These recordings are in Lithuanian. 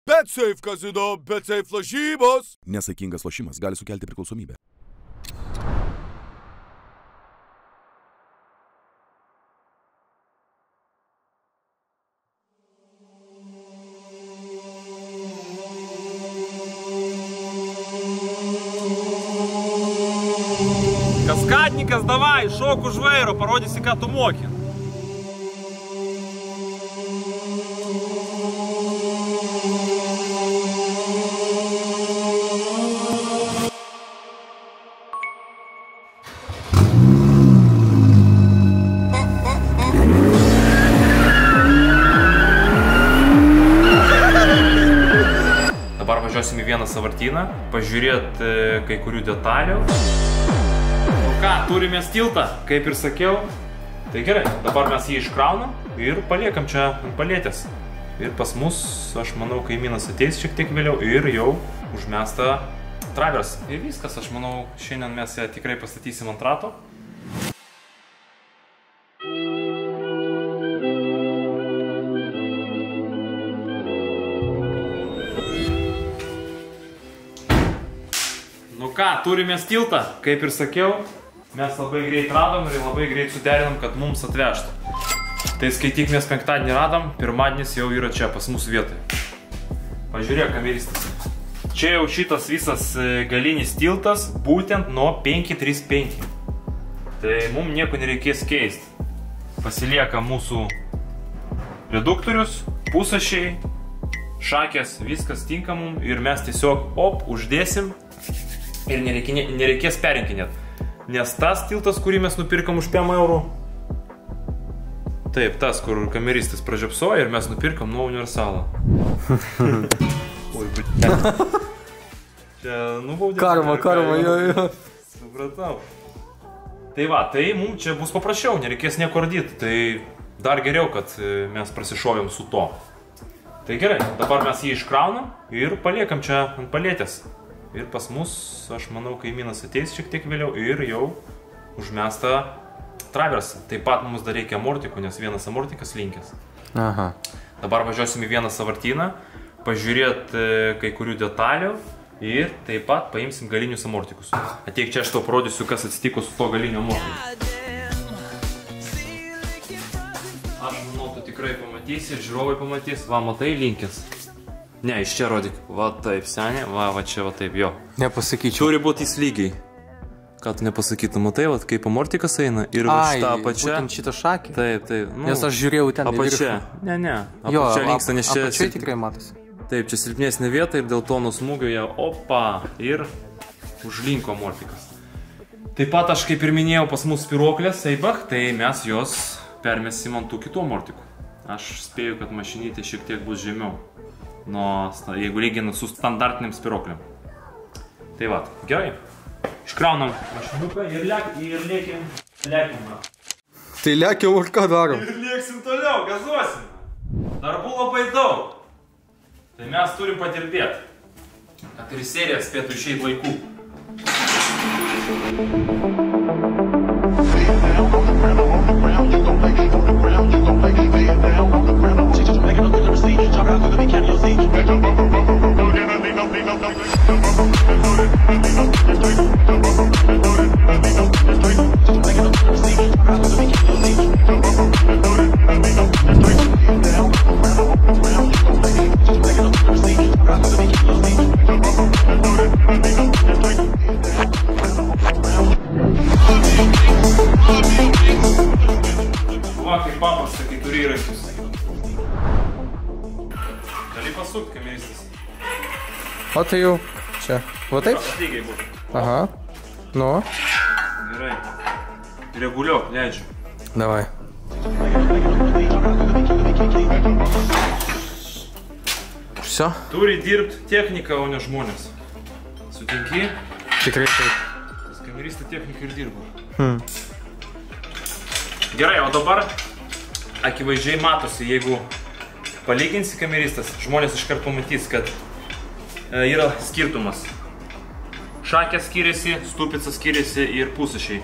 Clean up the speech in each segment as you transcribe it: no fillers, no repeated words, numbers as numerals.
BetSafe kazino, BetSafe lošybos. Nesaikingas lošimas gali sukelti priklausomybę. Kaskadnikas, davai, šok už vairo, parodysi, ką tu moki. Dabar važiuosim į vieną sąvartyną, pažiūrėti kai kurių detalių. Ką, turime tiltą, kaip ir sakiau. Tai gerai, dabar mes jį iškraunam ir paliekam čia ant palėtės. Ir pas mus, aš manau, kaimynas ateis šiek tiek vėliau ir jau užmesta travers. Ir viskas, aš manau, šiandien mes ją tikrai pastatysim ant rato. Nu ką, turime tiltą, kaip ir sakiau. Mes labai greit radom ir labai greit suderinam, kad mums atvežtų. Tai skaityk, mes penktadienį radom, pirmadienis jau yra čia, pas mūsų vietoje. Pažiūrėk, kameristas. Čia jau šitas visas galinis tiltas, būtent nuo 535. Tai mums nieko nereikės keisti. Pasilieka mūsų reduktorius, pusašiai, šakės, viskas tinka mums ir mes tiesiog uždėsim ir nereikės perinkinėti. Nes tas tiltas, kurį mes nupirkam už 5 eurų, taip, tas, kur kameristas pražiopsoja ir mes nupirkam nuo Universalą. Oi, čia nubaudė. Karma, jo. Supratau. Tai va, tai mums čia bus paprasčiau, nereikės nieko ardyti. Tai dar geriau, kad mes prasišovėm su to. Tai gerai, dabar mes jį iškraunam ir paliekam čia ant palėtės. Ir pas mus, aš manau, kaimynas ateis šiek tiek vėliau ir jau užmesta traversą. Taip pat mums dar reikia amortikų, nes vienas amortikas linkęs. Aha. Dabar važiuosim į vieną sąvartyną, pažiūrėti kai kurių detalių ir taip pat paimsim galinius amortikus. Ateik čia, aš tau parodysiu, kas atsitiko su to galiniu amortiku. Aš manau, tu tikrai pamatysi ir žiūrovai pamatys. Va, matai, linkęs. Ne, iš čia rodyk. Va taip, senė. Va čia, va taip, jo. Nepasakyčiau. Turi būti jis lygiai. Ką tu nepasakytum, matai, va, kaip amortikas eina ir va šitą apačią. Būtent šitą šakį? Taip. Nes aš žiūrėjau ten į viršų. Apačią. Ne. Jo, apačią linksta, nes čia... apačiai tikrai matosi. Taip, čia silpnesnė vieta ir dėl to nuo smūgio jie ir užlinko amortikas. Taip pat aš, kaip ir minėjau, pas mus spiruoklės, eibach, tai mes jos permesim ant tų kitų amortikų. Aš spėju, kad mašinytė šiek tiek bus žemiau. Jeigu lyginant su standartiniam spiruokliam. Tai va, gerai. Iškraunam mašinuką ir lėkim. Tai lėkiau ir ką darom? Ir lėksim toliau, gazuosim. Darbų labai daug. Tai mes turim padirbėti, kad ir serija spėtų išeit laikų. Va, kaip paprasta, kai turi įrankius. Gali pasukti, kameristas. O tai jau čia. Va taip? Lygiai būtų. Aha. Nu. Gerai. Reguliuok, leidžiu. Davai. Все? Turi dirbti technika, o ne žmonės. Sutinki? Tikrai taip. Kameristai technika ir dirba. Gerai, o dabar akivaizdžiai matosi, jeigu palyginsi kameristas, žmonės iškart pamatys, kad yra skirtumas. Šakė skiriasi, stupica skiriasi ir pusašiai.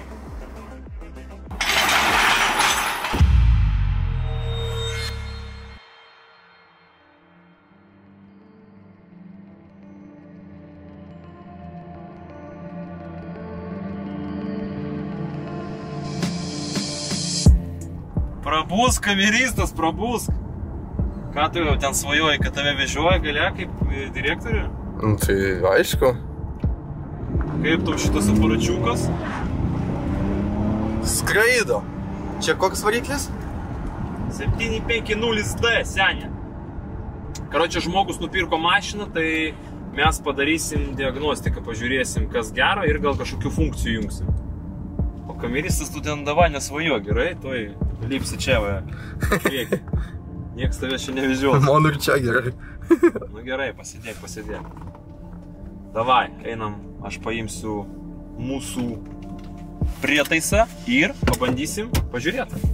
Prabusk, kameristas, prabusk. Ką tu jau ten svajoji, kad tave vežioja galia kaip direktorių? Tai aišku. Kaip tau šitas aparačiukas? Skraido. Čia koks variklis? 750D, senė. Karočią, žmogus nupirko mašiną, tai mes padarysim diagnostiką, pažiūrėsim, kas gero ir gal kažkokių funkcijų jungsim. O kameristas tu ten davai nesvajo, gerai? Tuoj lipsi čia, va. Prieki. Niekas tavęs čia neviziuos. Man ir čia gerai. Nu gerai, pasėdėk. Davai, einam, aš paimsiu mūsų prietaisą ir pabandysim pažiūrėti.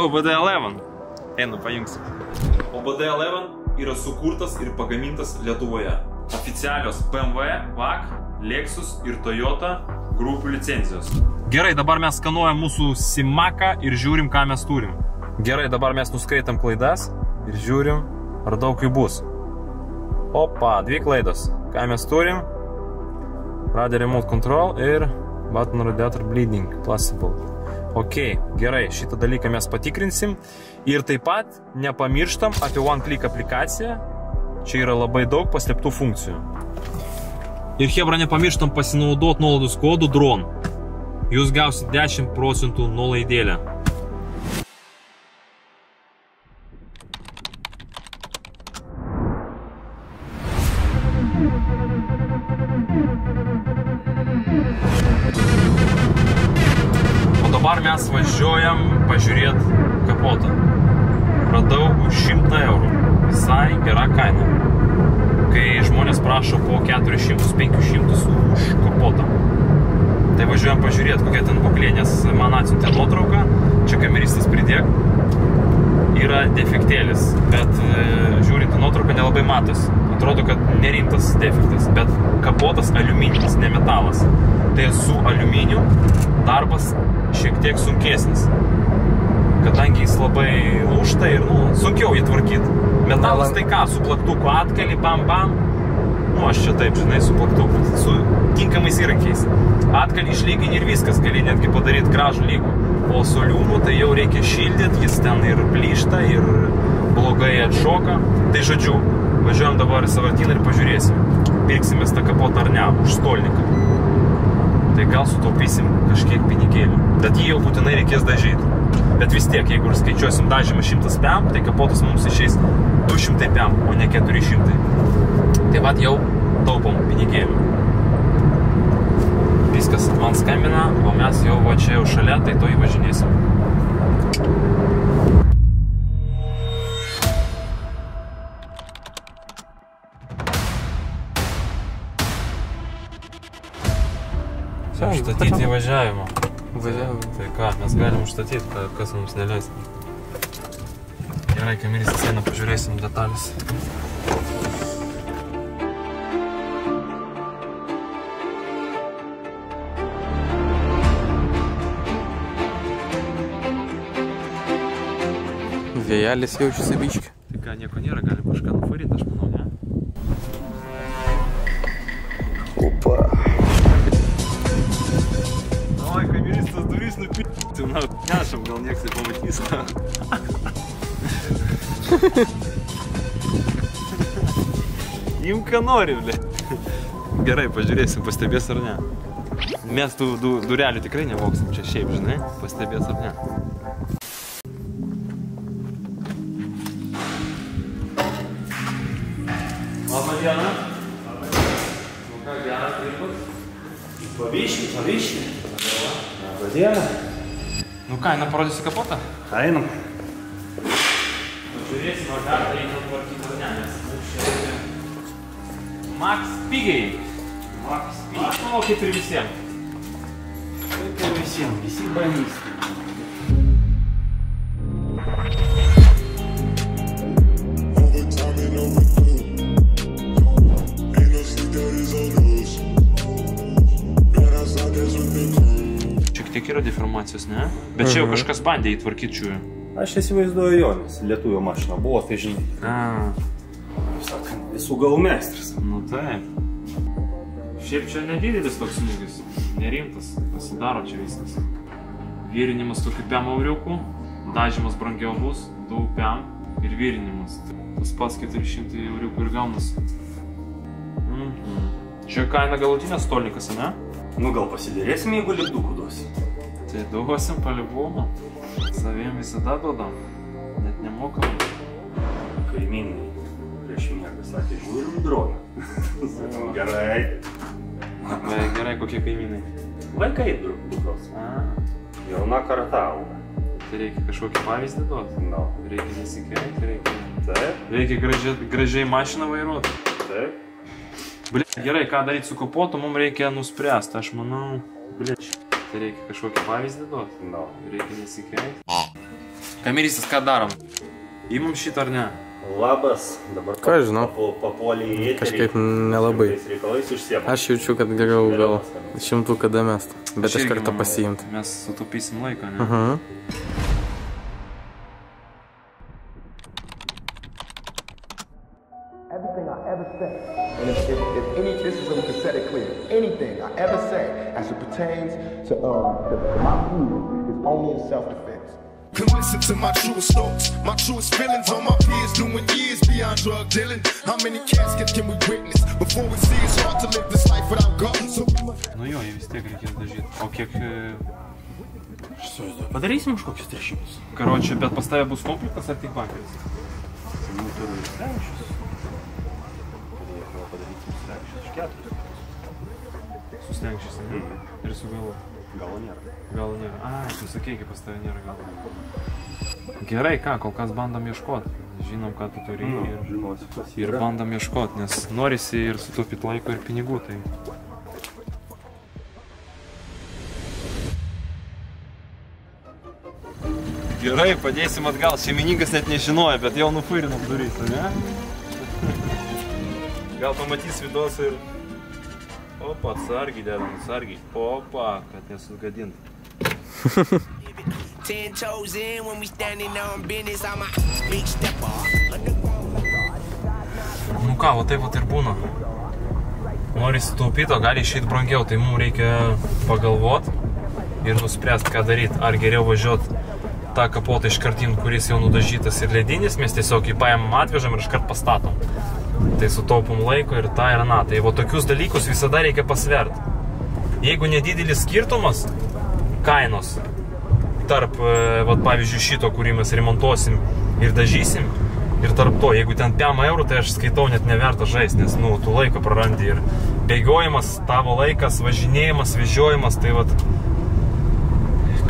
OBD11. Einu, pajungsiu. OBD11 yra sukurtas ir pagamintas Lietuvoje. Oficialios BMW, VAG, Lexus ir Toyota grupių licenzijos. Gerai, dabar mes skanuojam mūsų Simaką ir žiūrim, ką mes turim. Gerai, dabar mes nuskaitam klaidas ir žiūrim, ar daug jų bus. Opa, 2 klaidos. Ką mes turim? Radio Remote Control ir Button Radiator Bleeding, Plausible. Ok, gerai, šitą dalyką mes patikrinsim ir taip pat nepamirštam apie OneClick aplikaciją. Čia yra labai daug paslėptų funkcijų. Ir hebra, nepamirštam pasinaudoti nuolaidos kodu DRON. Jūs gausit 10% nuolaidėlę. Dabar mes važiuojam pažiūrėti kapotą. Radau už 100 eurų. Visai gera kaina. Kai žmonės prašo po 400-500 už kapotą. Tai važiuojam pažiūrėti, kokia ten būklė, nes man atsiuntė nuotrauką. Čia kameristas pridėk. Yra defektėlis, bet žiūrint į nuotrauką nelabai matosi. Atrodo, kad nerimtas defektas, bet kapotas aliumininis, ne metalas. Tai su aliuminiu darbas šiek tiek sunkesnis. Kadangi jis labai lūžta ir sunkiau jį tvarkyti. Metalas tai ką, su plaktuku atkali, bam. Aš čia taip, žinai, su plaktuku, su tinkamais įrankiais. Atkali išlygini ir viskas, gali netgi padaryti gražų lygų. O su aliumu tai jau reikia šildyti, jis ten ir plyšta, ir blogai atšoka. Tai žodžiu, važiuojam dabar į sąvartyną ir pažiūrėsim. Pirksimės tą kapotą ar ne, už stolniką. Tai gal sutaupysim kažkiek pinigėlių. Bet jį jau būtinai reikės dažyti. Bet vis tiek, jeigu skaičiuosim dažymą 100 pėm, tai kapotas mums išeis 200 pėm, o ne 400. Tai vat jau taupom pinigėlių. Viskas man skambina, o mes jau va čia jau šalia, tai to įvažinėsim. Užstatyti įvažiavimą. Tai ką, mes galim užstatyti, kas mums neleis. Gerai, kameristas, eina pažiūrėsim detalės. Vėjelis jaučiasi biškį. Tai ką, nieko nėra, galim kažką nuvaryti, aš manau, ne? Opa. Oi, kameristas durys nupirkti, nešam, gal nieks tai pamatys. Imk ką nori, ble. Gerai, pažiūrėsim, pastebės ar ne. Mes tų durelių tikrai nevoksim čia šiaip, žinai, pastebės ar ne. Labą dieną. Nu ką, gerą dirbat? Pavyškį. Labą dieną. Nu ką, eina parodysi kapotą? Einam. Pažiūrėsim, ar dar tai tvarkyti ar ne, nes mums čia reikia Max pigiai. Aš manau, kaip ir visiems. Kaip ir visiems, visi bandys. Šiek tiek yra yra deformacijos, ne? Bet čia jau kažkas bandė įtvarkyti čiūjų. Aš įsivaizduoju jo, nes lietuvio mašina buvo, tai žinai. Sakant, visų galų meistras. Nu taip. Šiaip čia nedidelis toks smūgis. Nerimtas. Pasidaro čia viskas. Vyrinimas tokiu 5 euriukų. Dažymas brangiau bus. 2 5 ir vyrinimas. Tas pats 400 euriukų ir gaunas. Čia kaina galutinė stolnikas, ne? Nu gal pasidėrėsim, jeigu lipdukų duosi. Tai duosim palibumą. Saviem visada duodam. Net nemokam. Kaimynai prieš miegą sakė, žiūrim droną. Sakom, gerai. Gerai, kokie kaimynai? Vaikai dukros. Jauna karta auga. Tai reikia kažkokį pavyzdį duoti? No. Reikia nesikreipti, reikia... Taip. Reikia gražiai mašiną vairuoti. Taip. Blet, gerai, ką daryti su kapotu, mums reikia nuspręsti. Aš manau, blet, tai reikia kažkokį pavyzdį duoti. No. Reikia nesikreipti. Kamerystas, ką darom? Įmam šitą ar ne? Labas, dabar Ką aš žinau? Papuolį į eterį. Kažkaip nelabai. Reikalais užsiema. Aš jaučiu, kad geriau gal 100 kada mest. Bet iš karto manau, pasiimti. Mes sutaupysim laiką, ne? Everything I ever said, and if any, this is we can set it clear. Anything I ever say, as it pertains to my views, is only in self-defense. Can listen to my truest thoughts, my truest feelings. All my peers doing years beyond drug dealing. How many caskets can we witness before we see it's hard to live this life without God? So Nu jo, jie vis tiek reikės dažyti. O kiek... Padarysim už kokius 300. Karočiui, bet pas tave bus komplikas ar tik bankeris? Nu, turiu ir stengšius. Turėjau padaryti stengšius iš 4. Su stengšius, ne? Ir su galu. Galo nėra. Galo nėra. Ai, tu sakei, kaip pas tave nėra galo. Gerai, ką, kol kas bandom ieškoti. Žinom, ką tu turi ir bandom ieškoti, nes norisi ir sutaupyti laiko ir pinigų, tai... Gerai, padėsim atgal. Šeimininkas net nežinoja, bet jau nufuirinom duris, ne? Gal pamatys vidos ir... Opa, atsargiai dedam, atsargiai. Opa, kad nesugadint. Nu ką, va taip ir būna. Norisi taupyti, o gali išeiti brangiau, tai mums reikia pagalvoti ir nuspręsti, ką daryti. Ar geriau važiuoti tą kapotą iškartin, kuris jau nudažytas ir ledinis, mes tiesiog jį paėmam, atvežam ir iškart pastatom. Tai sutaupom laiko ir tą ir aną. Tai va tokius dalykus visada reikia pasverti. Jeigu nedidelis skirtumas kainos tarp, va, pavyzdžiui, šito, kurį mes remontuosim ir dažysim, ir tarp to, jeigu ten 5 eurų, tai aš skaitau net neverta žaisti, nes, nu, tu laiko prarandi ir bėgiojimas, tavo laikas, važinėjimas, vežiojimas, tai va...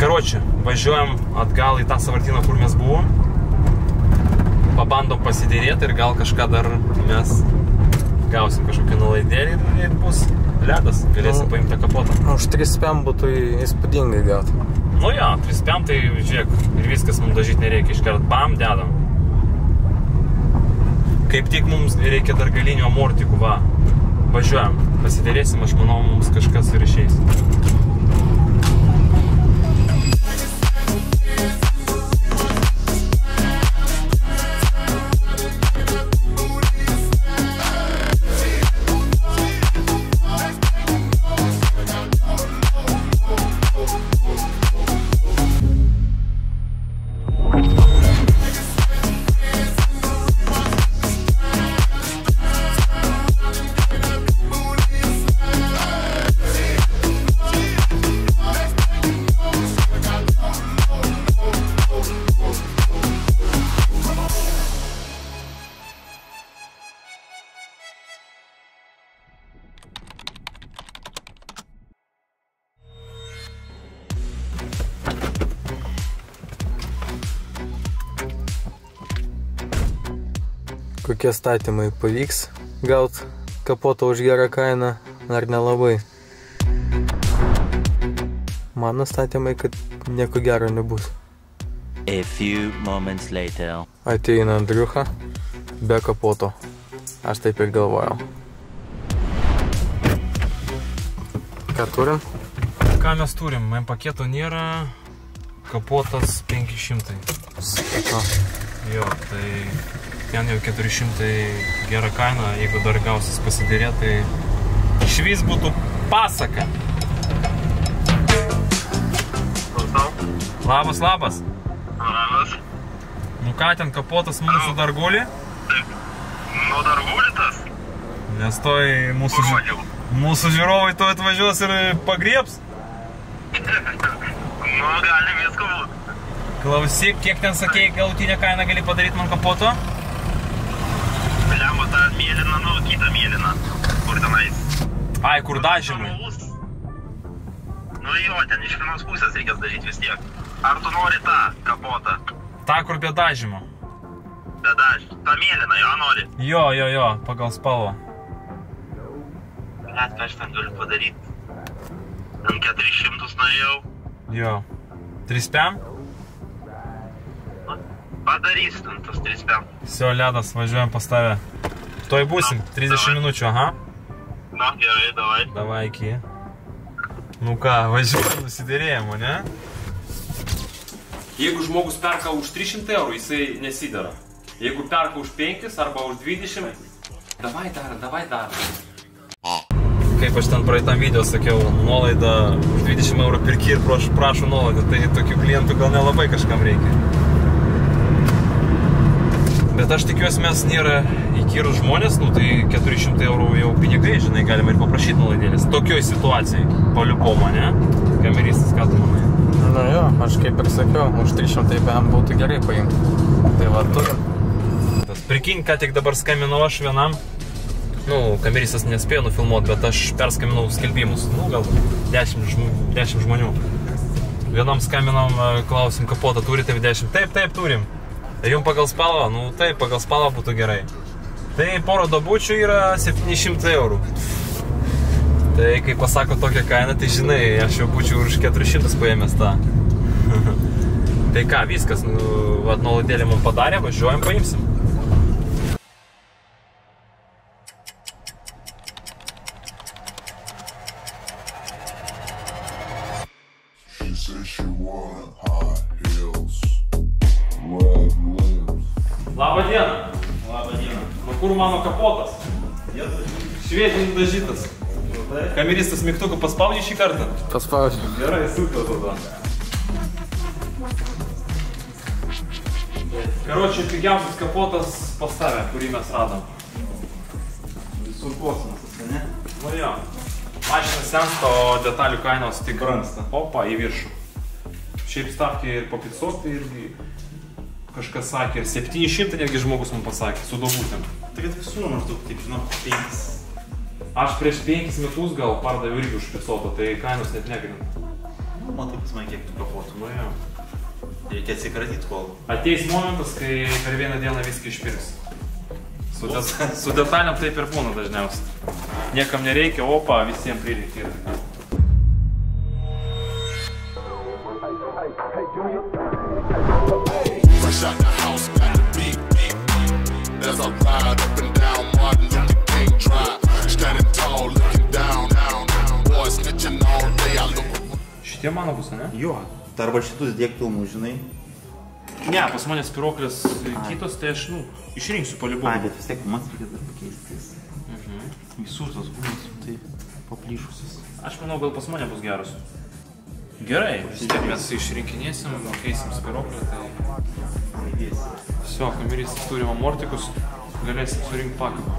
Karočiui, važiuojam atgal į tą sąvartyną, kur mes buvom. Pabandom pasidėrėti ir gal kažką dar mes gausim kažkokį nuolaidėlį ir bus ledas. Galėsim paimti tą kapotą. Už 3,5 būtų įspūdingai gauti. Nu jo, 3,5 tai žiūrėk, ir viskas mums dažyti nereikia. Iškart bam, dedam. Kaip tik mums reikia dar galinių amortikų, va. Važiuojam, pasidėrėsim, aš manau, mums kažkas ir išeis. Kokie statymai pavyks gauti kapotą už gerą kainą, ar nelabai? Mano statymai, kad nieko gero nebus. A few moments later. Ateina Andriucha be kapoto. Aš taip ir galvojau. Ką turim? ką mes turim? Man paketo nėra, kapotas 500. Jo, tai ten jau 400 gera kaina, jeigu dar gausis pasidėrėti, tai išvis būtų pasaka. Labas, labas. Labas. Nu ką, ten kapotas mūsų dar guli? Taip. Nu dar guli tas? Nes toj mūsų žiūrovai to atvažiuos ir pagriebs. Nu, gali visko būt. Klausyk, kiek ten sakėjai galutinę kainą gali padaryti man kapoto? Lemba tą mėlyną, nu, kitą mėlyną. Kur tenais? Ai, kur dažymai? Nu jo, ten iš vienos pusės reikės dažyti vis tiek. Ar tu nori tą kapotą? Ta, kur be dažymo. Be dažymo. Ta mėlyna, jo nori? Jo, pagal spalvą. Net ką aš ten galiu padaryti. Ten 400 norėjau. Jo. 3,5? Padarysiu ten tas 3,5. Всё, Ledas, važiuojam pas tave. Toj būsim, 30 minučių, aha. Na, gerai, davai. Davai, iki. Nu ką, važiuojam, nusidėrėjimo, ne? Jeigu žmogus perka už 300 eurų, jisai nesidera. Jeigu perka už 5 arba už 20, davai dar. Kaip aš ten praeitam video sakiau, nuolaida už 20 eurų pirki ir prašau nuolaidą, tai tokių klientų gal nelabai kažkam reikia. Bet aš tikiuosi, mes nėra įkyrus žmonės, nu tai 400 eurų jau pinigai, žinai, galima ir paprašyti nuolaidėlės. Tokioj situacijai, paliupoma, ne? Kameristas, ką tu manai? Nu jo, aš kaip ir sakiau, už 300 BM būtų gerai paimti. Tai va, turim. Prikink, ką tik dabar skambinau aš vienam. Nu, kameristas nespėjo nufilmuoti, bet aš perskambinau skelbimus. Nu, gal 10 žmonių. Vienam skambinam, klausim, kapotą turite 10? Taip, turim. Jums pagal spalvą? Nu, taip, pagal spalvą būtų gerai. Tai poro dabučių yra 700 eurų. Tai kai pasako tokią kainą, tai žinai, aš jau būčiau už 400 paėmęs tą. Tai ką, viskas, nu, nuolaidėlį mums padarė, važiuojam, paimsim. Labą dieną. Labą dieną. Nu kur mano kapotas? Šviežiai dažytas. Kameristas mygtuką paspaudė šį kartą? Paspaudžiu. Gerai, super tada. Karočiui, pigiausias kapotas pas tave, kurį mes radom. Visur kosmosas, ne? Nu jo. Mašina sensta, o detalių kainos tik brangsta. Opa, į viršų. Šiaip stavkė ir po 500 irgi kažkas sakė, ir 700 netgi žmogus man pasakė, su daugutėm. Tai kad visur maždaug taip, žinau, 5. Aš prieš 5 metus gal pardaviau irgi už 500, tai kainos net negrina. Nu, matai pas man kiek tų kapotų. Nu jo. Reikia atsikratyti kol. Ateis momentas, kai per vieną dieną viską išpirks. Su detaliam taip ir būna dažniausiai. Niekam nereikia, opa, visiems prireikia. Fresh out the house, got the beat. As I ride up and down Martin Luther King Drive, standing tall, looking down. Boys snitching all day, I look. Šitie mano bus, ne? Jo, arba šitus dėk filmų, žinai. Ne, pas mane spiroklės kitos, tai aš, nu, išrinksiu palibomą. Ai, bet vis tiek man reikia dar pakeistis. Visur tos gumos, tai paplyšusios. Aš manau, gal pas mane bus geros. Gerai, vis tiek mes išrinkinėsim, keisim spiroklę, tai... Всё, kameristas turim amortikus, galėsim surinkti pakabą.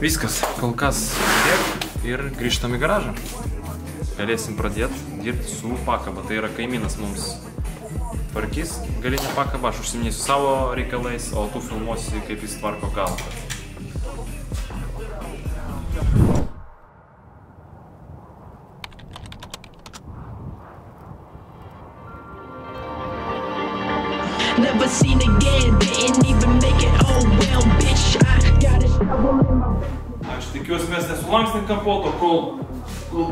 Viskas, kol kas tiek ir grįžtam į garažą. Galėsim pradėti dirbti su pakaba, tai yra kaimynas mums tvarkys galinę pakabą, aš užsiminėsiu savo reikalais, o tu filmuosi, kaip jis tvarko galą. Never seen again, didn't even make it. Oh well, bitch, I got it. Aš tikiuosi, mes nesulanksim kapoto, kol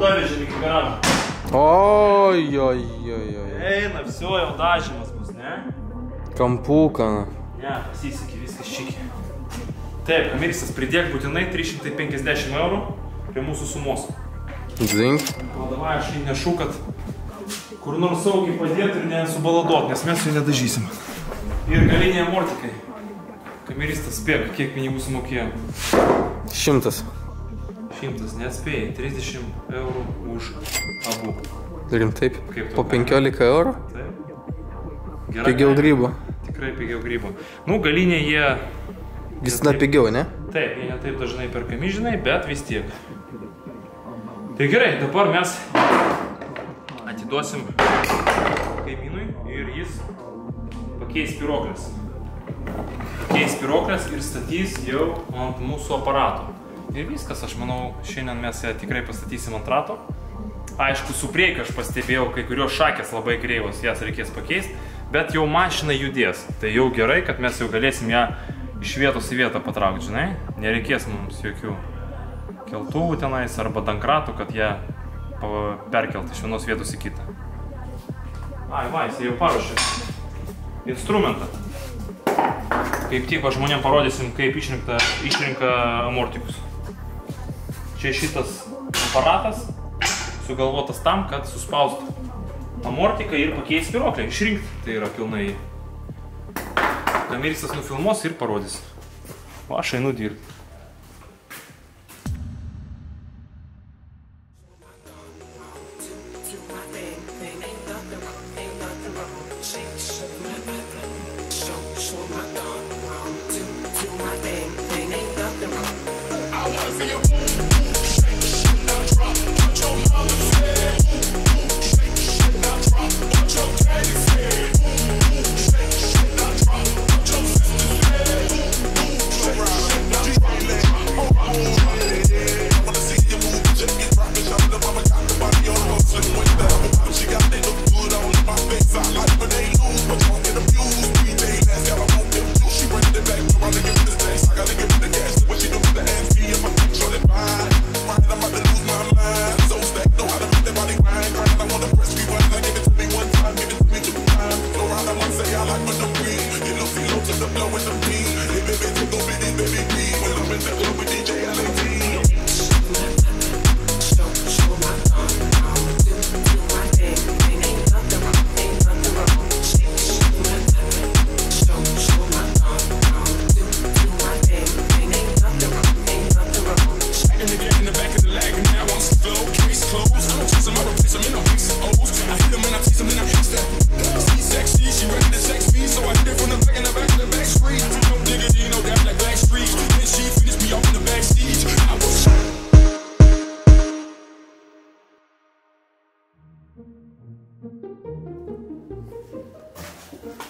davežėm iki garažą. Oi. Eina, всё, jau dažymas bus, ne? Kampūka. Ne, pasisekė, viskas čiki. Taip, kameristas, pridėk būtinai 350 eurų prie mūsų sumos. Zink. O davai, aš jį nešu, kad kur nors saugiai padėti ir nesubaladot, nes mes jų nedažysim. Ir galiniai amortikai. Kameristas, spėk, kiek pinigų sumokėjo? 100. 100, neatspėjai, 30 eurų už abu. Rimtai, po 15 eurų? Taip. Pigiau grybo. Tikrai pigiau grybo. Nu, galiniai jie... Visada pigiau, ne? Taip, jie ne taip dažnai perkami, žinai, bet vis tiek. Tai gerai, dabar mes atiduosim kaimynui ir jis pakeis spyruokles. Pakeis spyruokles ir statys jau ant mūsų aparato. Ir viskas, aš manau, šiandien mes ją tikrai pastatysim ant rato. Aišku, su priekio aš pastebėjau, kai kurios šakės labai kreivos, jas reikės pakeisti, bet jau mašina judės. Tai jau gerai, kad mes jau galėsim ją iš vietos į vietą patraukti, žinai. Nereikės mums jokių keltuvų tenais arba dankratų, kad ją perkelti iš vienos vietos į kitą. Ai, va, jis jau paruošė instrumentą. Kaip tik žmonėm parodysim, kaip išrinka amortikus. Čia šitas aparatas sugalvotas tam, kad suspaustų amortiką ir pakeis spyruoklę. Išrinkti, tai yra pilnai. Kameristas nufilmuos ir parodys. O aš einu dirbti.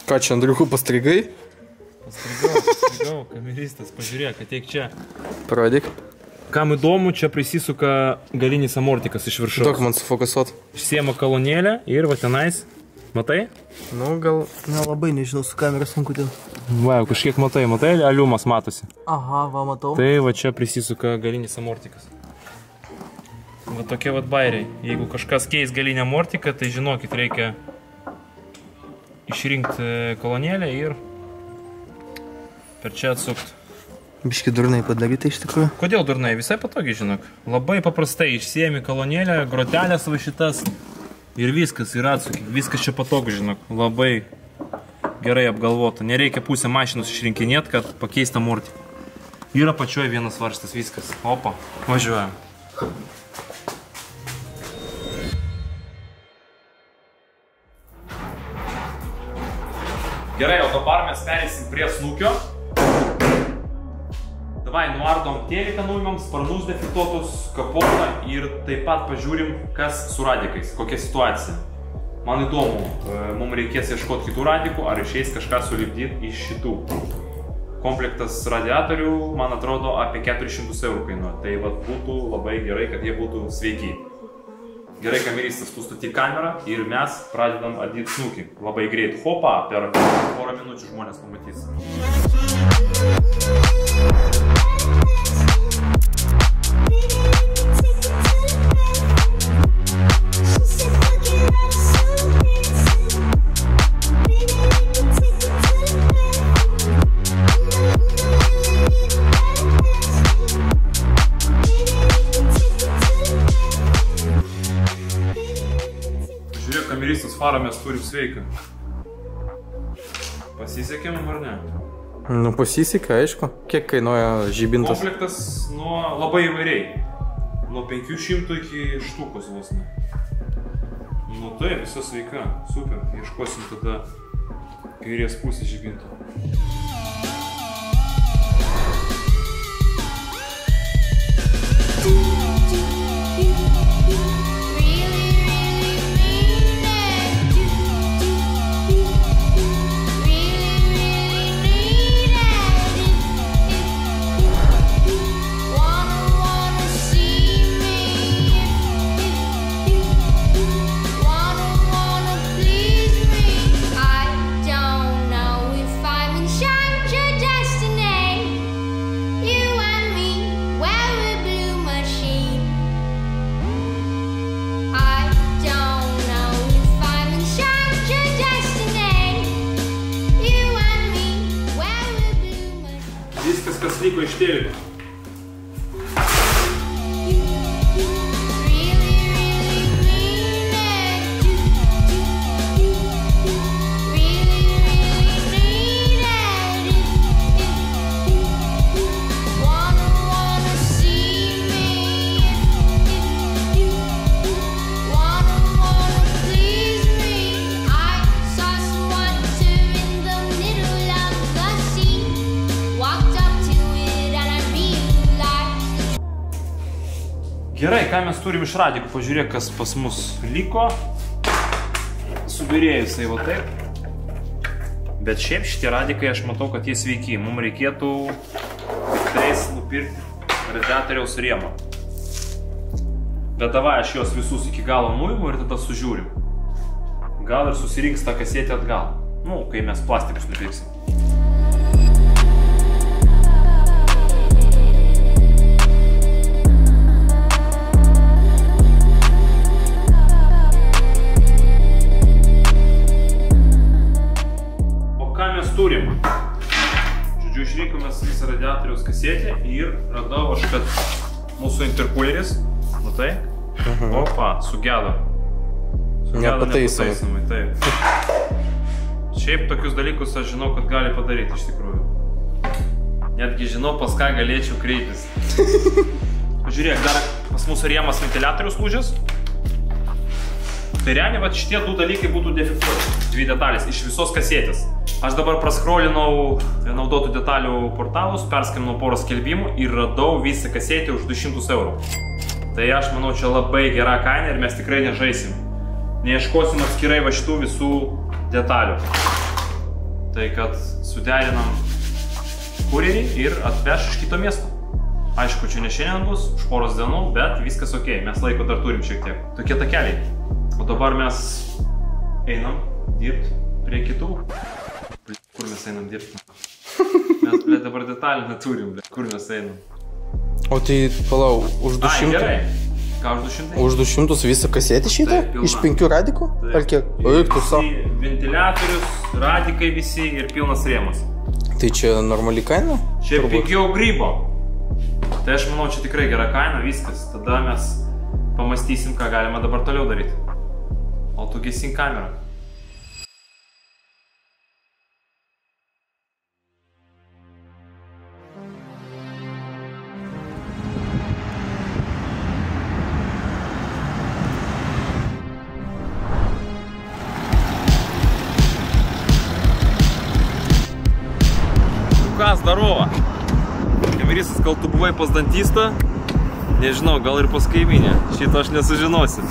Ką čia, Andriuku, pastrigai? Pastrigau, kameristas, pažiūrėk, ateik čia. Parodyk. Kam įdomu, čia prisisuka galinis amortikas iš viršaus. Duok man sufokusuot. Išsiema kolonėlę ir va tenais, matai? Nu, gal... Nelabai, nežinau, su kamera sunku ten. Va, jau kažkiek matai, aliumas matosi. Aha, va, matau. Tai va čia prisisuka galinis amortikas. Va tokie va bairiai. Jeigu kažkas keis galinį amortiką, tai žinokit, reikia išrinkti kolonėlę ir per čia atsukti. Biški durnai padaryti iš tikrųjų. Kodėl durnai? Visai patogiai, žinok. Labai paprastai išsiemi kolonėlę, grotelės va šitas ir viskas, ir atsuki. Viskas čia patogu, žinok. Labai gerai apgalvota. Nereikia pusę mašinos išrinkinėti, kad pakeist amortiką. Yra pačioj vienas varžtas, viskas. Opa, važiuojam. Gerai, o dabar mes perėsim prie snukio. Davai, nuardom tėliką nuimam, sparnus defektuotus, kapotą ir taip pat pažiūrim, kas su radikais, kokia situacija. Man įdomu, mums reikės ieškoti kitų radikų, ar išeis kažką sulipdyti iš šitų. Komplektas radiatorių, man atrodo, apie 400 eurų kainuoja. Tai vat būtų labai gerai, kad jie būtų sveiki. Gerai, kameristas, tu statyk kamerą ir mes pradedam ardyti snukį. Labai greit. Hopa, per porą minučių žmonės pamatys. kameristas farą mes turim sveiką. Pasisekė mums ar ne? Nu, pasisekė, aišku. Kiek kainuoja žibintas? Komplektas labai įvairiai. Nuo 500 iki štukos vos ne. Nu tai, visa sveika. Super. Ieškosim tada kairės pusės žibinto. Viskas, kas liko iš teliko. Gerai, ką mes turim iš radikų, pažiūrėk, kas pas mus liko. Subirėjusai va taip. Bet šiaip šitie radikai aš matau, kad jie sveiki. Mums reikėtų tiktais nupirkti radiatoriaus rėmą. Bet davai aš juos visus iki galo nuimu ir tada sužiūrim. Gal ir susirinks tą kasetę atgal. Nu, kai mes plastikus nupirksim. Turim. Žodžiu, išrinkomės visą radiatoriaus kasetę ir radau aš, kad mūsų interkuleris, matai? Opa, sugedo. Sugedo nepataisomai, taip. Šiaip tokius dalykus aš žinau, kad gali padaryti iš tikrųjų. Netgi žinau, pas ką galėčiau kreiptis. Žiūrėk, dar pas mūsų rėmas ventiliatorius lūžęs. Tai realiai, va, šitie du dalykai būtų defektuoti. Dvi detalės iš visos kasetės. Aš dabar praskrolinau naudotų detalių portalus, perskambinau porą skelbimų ir radau visą kasetę už 200 eurų. Tai aš manau, čia labai gera kaina ir mes tikrai nežaisim. Neieškosim atskirai va šitų visų detalių. Tai kad suderinam kurjerį ir atveš iš kito miesto. Aišku, čia ne šiandien bus, už poros dienų, bet viskas ok, mes laiko dar turim šiek tiek. Tokie takeliai. O dabar mes einam dirbti prie kitų. Kur mes einam dirbti? Mes, ble, dabar detalį neturim, ble. Kur mes einam? O tai, palau, už 200? Ai, gerai. Ką už 200? Už 200 visą kasetę šitą? Iš 5 radikų? Ar kiek? Eik, tu savo. Ventiliatorius, radikai visi ir pilnas rėmas. Tai čia normali kaina? Čia pigiau grybo. Tai aš manau, čia tikrai gera kaina, viskas. Tada mes pamastysim, ką galima dabar toliau daryti. O tu gesink kamerą. Здорово! Kameristas, gal tu buvai pas dantistą? Nežinau, gal ir pas kaiminę. Šito aš nesužinosim.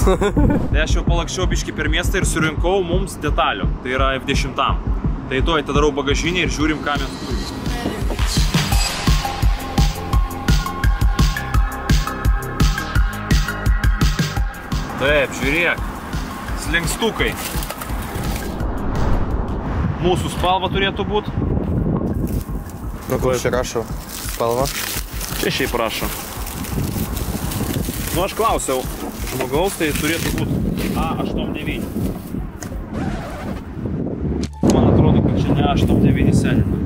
Tai aš jau palakščiau biškį per miestą ir surinkau mums detalių. Tai yra F10. Tai tuoj atidarau bagažinę ir žiūrim, ką mes turim. Taip, žiūrėk. Slenkstukai. Mūsų spalva turėtų būti. Nu, kur čia rašo spalva? Čia šiaip rašo. Nu, aš klausiau žmogaus, tai turėtų būti A89. Man atrodo, kad čia ne A89 seniai.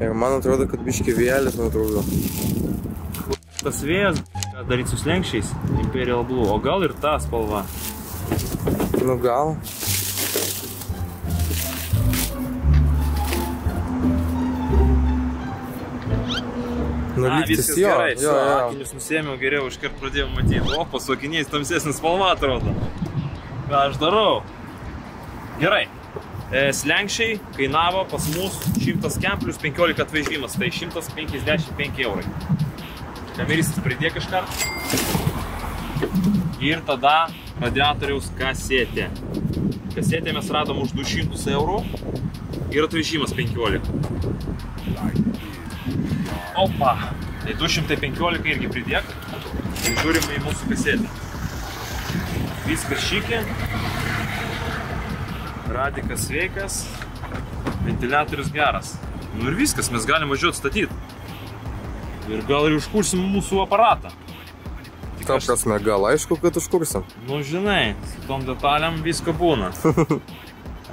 Ir man atrodo, kad biškį vėjelis nutrūdo. Tas vėjas daryti su slenkščiais Imperial Blue, o gal ir ta spalva. Nu gal. Nu lygtis viskas jo. gerai, Jo. akinius nusėmiau geriau, iškart pradėjau matyti. O, su akiniais tamsesnis spalva atrodo. Ką aš darau? Gerai. Slenkščiai kainavo pas mus 100 kem plus 15 atvežimas, tai 155 eurai. Kameristas pridėk iškart. Ir tada radiatoriaus kasetė. Kasetė mes radom už 200 eurų ir atvežimas 15. Opa, tai 215 irgi pridėk ir žiūrim į mūsų kasetę. Viskas šikė, radikas sveikas, ventiliatorius geras. Nu ir viskas, mes galim važiuoti statyti. Ir gal ir užkursim mūsų aparatą. Ta prasme, gal aišku, kad užkursim. Nu žinai, su tom detalėm visko būna.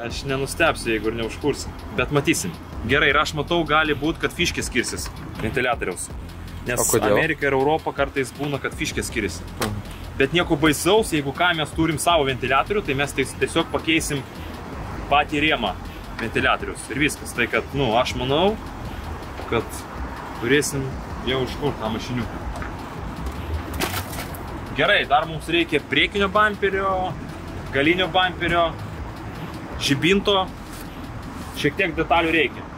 Aš nenustepsiu, jeigu ir neužkursim, bet matysim. Gerai, ir aš matau, gali būti, kad fiškė skirsis ventiliatoriaus. Nes Amerika ir Europa kartais būna, kad fiškė skirsis. Bet nieko baisaus, jeigu ką mes turim savo ventiliatorių, tai mes tiesiog pakeisim patį rėmą ventiliatorius. Ir viskas. Tai kad, nu, aš manau, kad turėsim jau užkurtą mašiniuką. Gerai, dar mums reikia priekinio bamperio, galinio bamperio, žibinto, šiek tiek detalių reikia.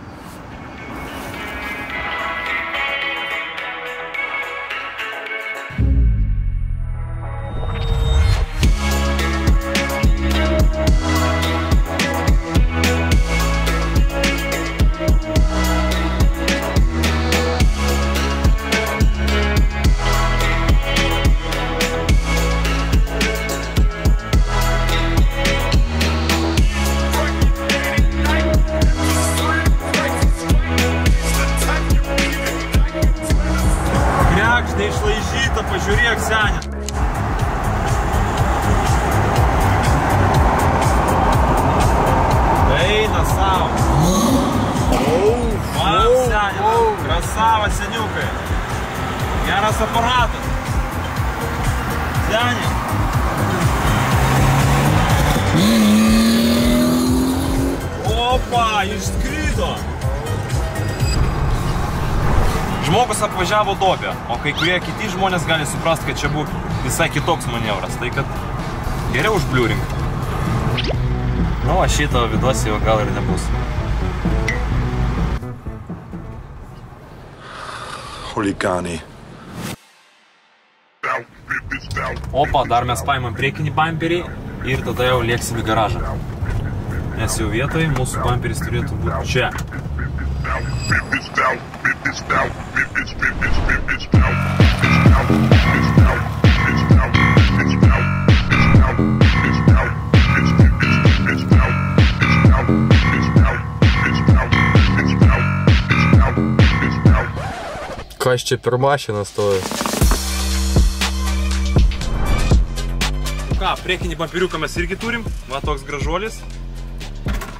Neišlaižyta, pažiūrėk, senė. Eina savo. Man, senė, krasava, seniukai. Geras aparatas. Senė. Opa, išskrido. Žmogus apvažiavo duobę, o kai kurie kiti žmonės gali suprasti, kad čia buvo visai kitoks manevras, tai kad geriau užbliūrink. Nu, o šito viduose jau gal ir nebus. Huligani. Opa, dar mes paimam priekinį bamperį ir tada jau lėksim į garažą. Nes jau vietoje mūsų bamperis turėtų būti čia. Kas čia per mašiną stovi? Ką, priekinį bamperiuką mes irgi turim, va toks gražuolis.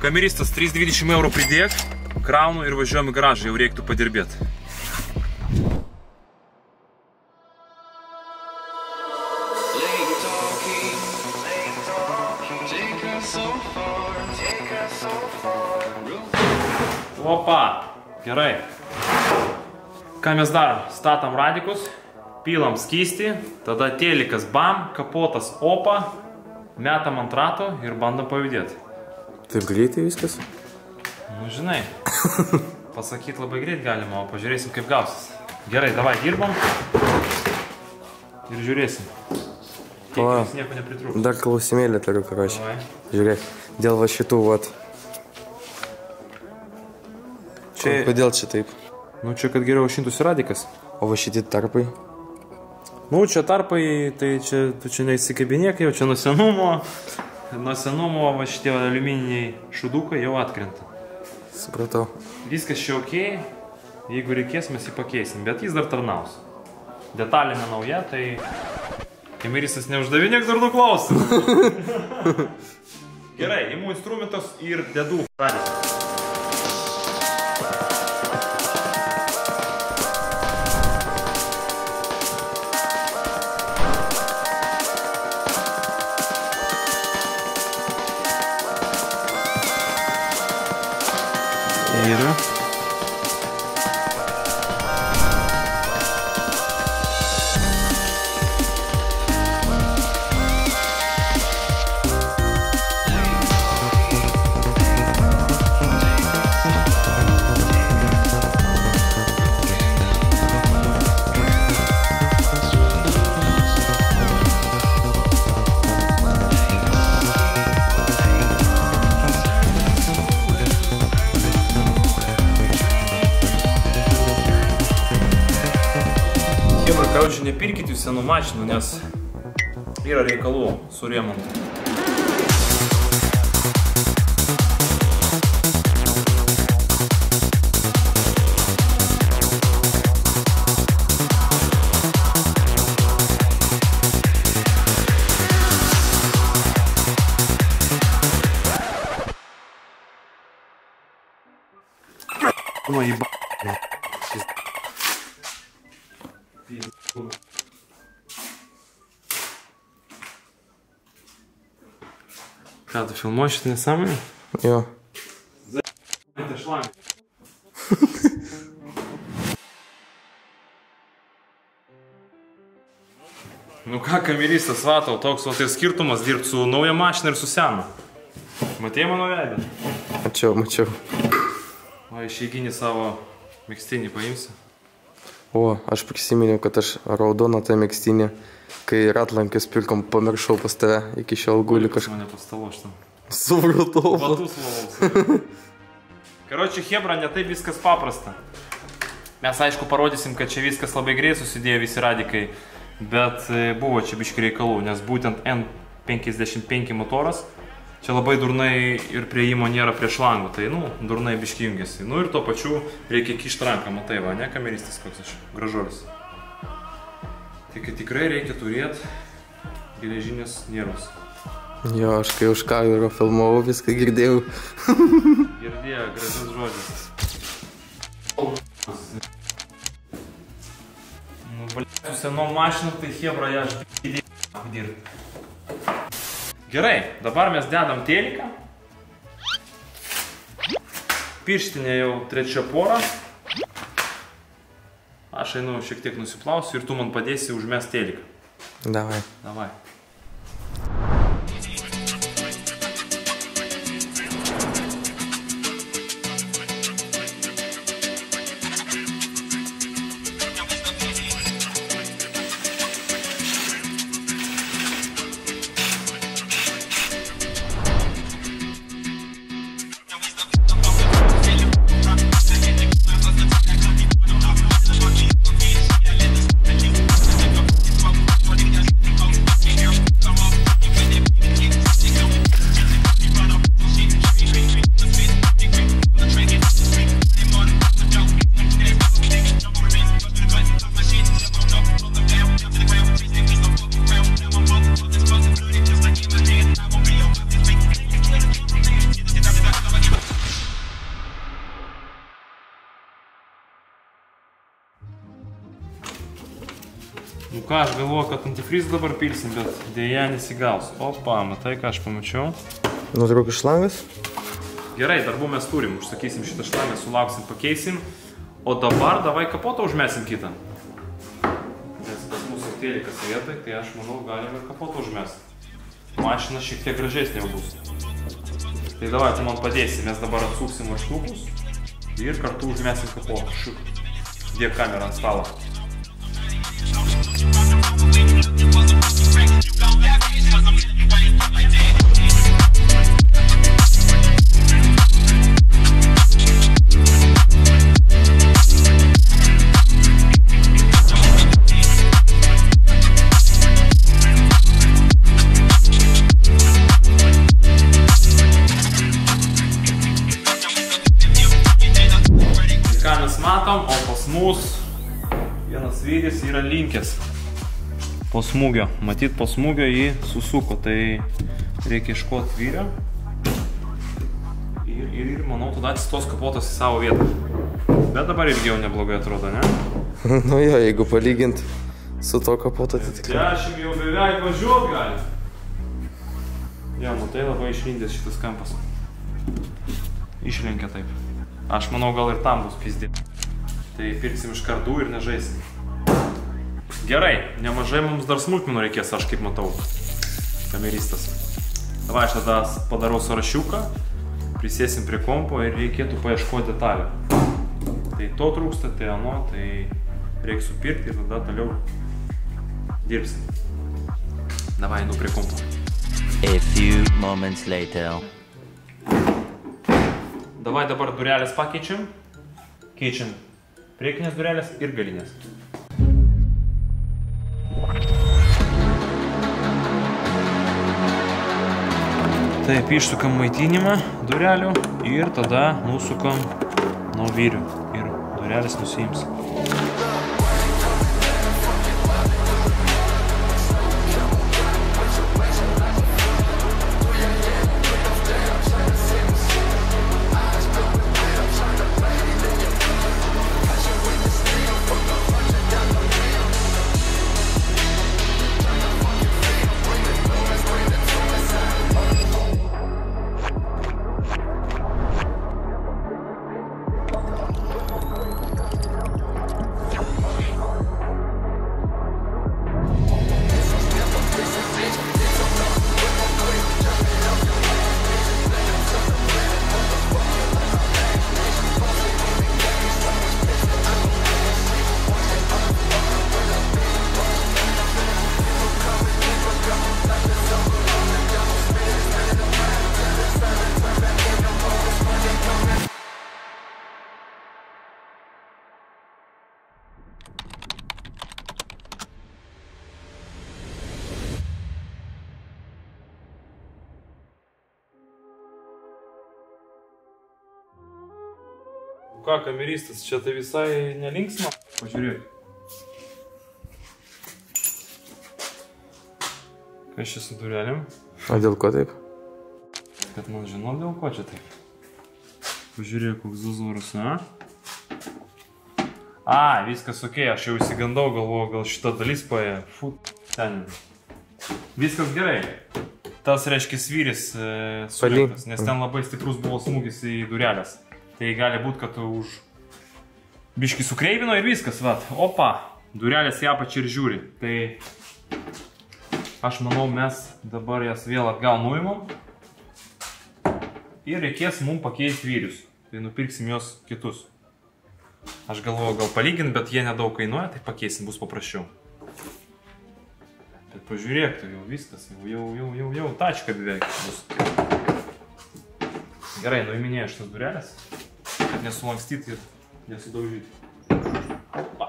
Kameristas 320 eurų pridėk, kraunu ir važiuojam į garažą, jau reiktų padirbėti. Opa, gerai. Ką mes darom? Statom radikus, pilam skystį, tada telikas bam, kapotas opa, metam ant rato ir bandom pajudėti. Taip greitai viskas? Nu žinai, pasakyti labai greit galima, o pažiūrėsim kaip gausis. Gerai, davai dirbam ir žiūrėsim. Kiek jums nieko nepritrūks. Dar klausimėlį turiu, karočią. Žiūrėk, dėl va šitų vat. Kodėl čia taip? Nu čia, kad geriau šintųsi radikas. O va šitie tarpai? Nu čia tarpai, tai čia, tu čia neįsikabinėk, jau čia nuo senumo. Nuo senumo va šitie aliumininiai šudukai jau atkrenta. Supratau. Viskas čia okei, jeigu reikės mes jį pakeisim, bet jis dar tarnaus. Detalė nenauja, tai kameristas neuždavinėk dar klausimų. Gerai, imu instrumentus ir dedu radiką. nepirkit jūs senų mašinų, nes yra reikalų su remontu. Ką, tu filmuoji šitą nesąmonę? Jo. Tai šlamė. Nu ką, kameristas, vatau, toks va tai skirtumas dirbti su nauja mašina ir su sena. Matėjai mano veidą? Mačiau. O išeiginį savo megztinį paimsi? O, aš prisiminiau, kad aš raudoną tą megztinį, kai ratlankės pirkom, pamiršau pas tave, iki šiol guli kažką. Mane pastalo aš tam. Supratau. Batus valaus. Karoči, Hebra, ne taip viskas paprasta. Mes aišku parodysim, kad čia viskas labai greit susidėjo visi radikai, bet buvo čia biški reikalų, nes būtent N55 motoras čia labai durnai ir prieimo nėra prie šlangų, tai, durnai biški jungiasi. Ir tuo pačiu reikia kišti ranką, matai, va, ne, kameristas koks aš, gražuolis. Tikrai reikia turėti geležinės nervus. Jo, aš kai už kamerą filmavau, viską girdėjau. Girdėjo, gražus žodis. Nu, su senom mašinom, tai Hebra, aš dirbu. Gerai, dabar mes dedam teliką. Pirštinė jau trečia pora. Aš einu šiek tiek nusiplausiu ir tu man padėsi užmest teliką. Davai. Nu ką, aš galvoju, kad antifrizą dabar pilsim, bet dėja nesigaus. Opa, matai, ką aš pamačiau. Nutrūkis šlangas? Gerai, darbų mes turim, užsakysim šitą šlangą, sulauksim, pakeisim. O dabar davai kapotą užmesim kitą. Nes pas mūsų telikas vietoj, tai aš manau, galim ir kapotą užmest. Mašina šiek tiek gražesnė jau bus. Tai davai, tu man padėsi, mes dabar atsuksim marštukus ir kartu užmesim kapotą. Šiuk. Dėk kamerą ant stalo. Ką mes matom, o pas mus vienas vyris yra linkęs po smūgio. Matyt, po smūgio jį susuko, tai reikia iškoti vyrio. Ir manau, tada atsistos kapotas į savo vietą. Bet dabar irgi jau neblogai atrodo, ne? Nu jo, jeigu palygint su to kapoto, tai tikrai. 10 jau beveik važiuot gali. Jo, matai, labai išlindęs šitas kampas. Išlenkia taip. Aš manau, gal ir tam bus pizdė. Tai pirksim iš kardų ir nežaisim. Gerai, nemažai mums dar smulkmenų reikės, aš kaip matau. Kameristas. Davai, aš tada padarau sąrašiuką, prisėsim prie kompo ir reikėtų paieškoti detalių. Tai to trūksta, tai ano, tai reikia supirkti ir tada toliau dirbsim. Davai, einu prie kompo. A few moments later. Davai dabar durelės pakeičiam. Keičiam priekinės durelės ir galinės. Taip, išsukam maitinimą durelių ir tada nusukam nuo vyrių ir durelis nusiims. Ką, kameristas, čia tai visai nelinksma? Pažiūrėk. Kas čia su durelėm? O dėl ko taip? Kad man žinau, dėl ko čia taip. Pažiūrėk, koks zuzūras, na? Viskas okei, aš jau įsigandau, galvoju, gal šita dalis paė. Ten. Viskas gerai. Tas, reiškia, svyris sulenktas, nes ten labai stiprus buvo smūgis į durelės. Tai gali būti, kad už biškį sukreivino ir viskas, vat. Opa, durelės į apačią ir žiūri. Tai aš manau, mes dabar jas vėl atgal nuimam. Ir reikės mums pakeisti vyrius. Tai nupirksim jos kitus. Aš galvoju gal palygint, bet jie nedaug kainuoja, tai pakeisim, bus paprasčiau. Bet pažiūrėk, tai jau viskas, jau tačka beveik bus. Gerai, nuiminėjau šitas durelės, kad nesulankstyti ir nesudaužyti. Opa.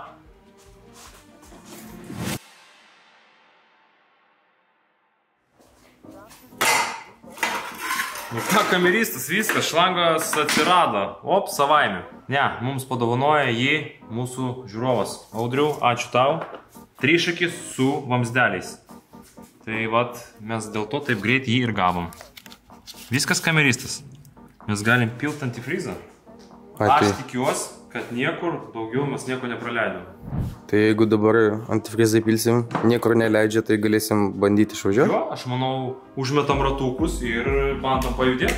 Nu ką, kameristas, viskas, šlangas atsirado. Op, savaime. Ne, mums padovanoja jį mūsų žiūrovas. Audriau, ačiū tau. Trišakis su vamsdeliais. Tai vat, mes dėl to taip greit jį ir gavom. Viskas, kameristas. Mes galim pilt antifrizą. Aš tikiuosi, kad niekur daugiau mes nieko nepraleidom. Tai jeigu dabar antifrizą pilsim, niekur neleidžia, tai galėsim bandyti išvažiuoti? Jo, aš manau, užmetam ratukus ir bandom pajudėti.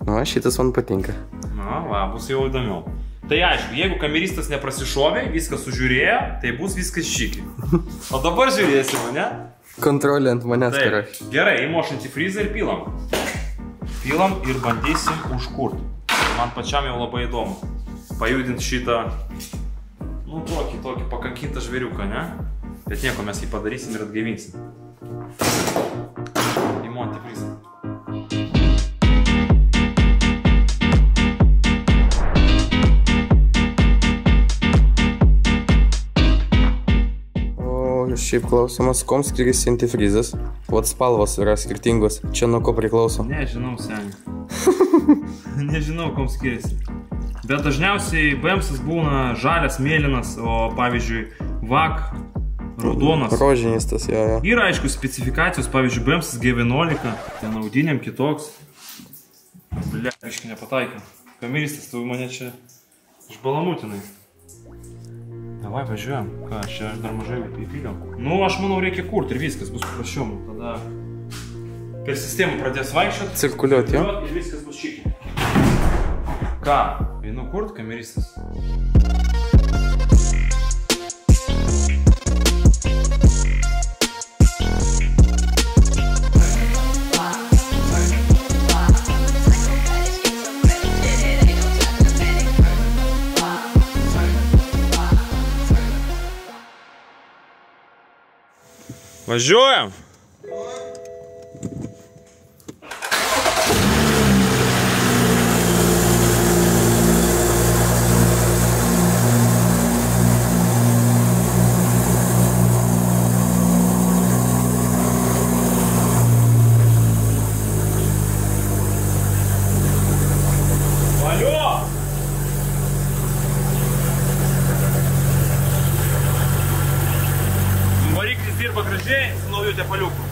Na, šitas man patinka. Na, va, bus jau įdomiau. Tai aišku, jeigu kameristas neprasišovė, viskas sužiūrėjo, tai bus viskas šiki. O dabar žiūrėsim, ne? Kontrolė ant manęs karai. Gerai, įmoš antifrizą ir pilam. Pilam ir bandysim užkurti. Man pačiam jau labai įdomu. Pajudinti šitą, nu, tokį pakankintą žvėriuką, ne? Bet nieko, mes jį padarysim ir atgaivinsim. Imu antifrizą. Šiaip klausimas, kom skiriasi antifrizas? Vat spalvos yra skirtingos. Čia nuo ko priklauso? Nežinau, seniai. Nežinau, kom skiriasi. Bet dažniausiai BMS būna žalias, mėlynas, o pavyzdžiui VAK raudonas. Rožinis tas, jo. Yra aišku specifikacijos, pavyzdžiui BMS G11, ten audiniam kitoks. Blia, aiškiai nepataikė. Kameristas, tu mane čia išbalamutinai. Davai, važiuojam. Ką, čia aš dar mažai įpyliau. Nu, aš manau, reikia kurti ir viskas bus paprasčiau. Tada per sistemą pradės vaikščiot. Cirkuliuot, jo? Ir viskas bus šiki. Ką, einu kurt, kameristas? Važiuojam! naujai su naujų tepaliukų.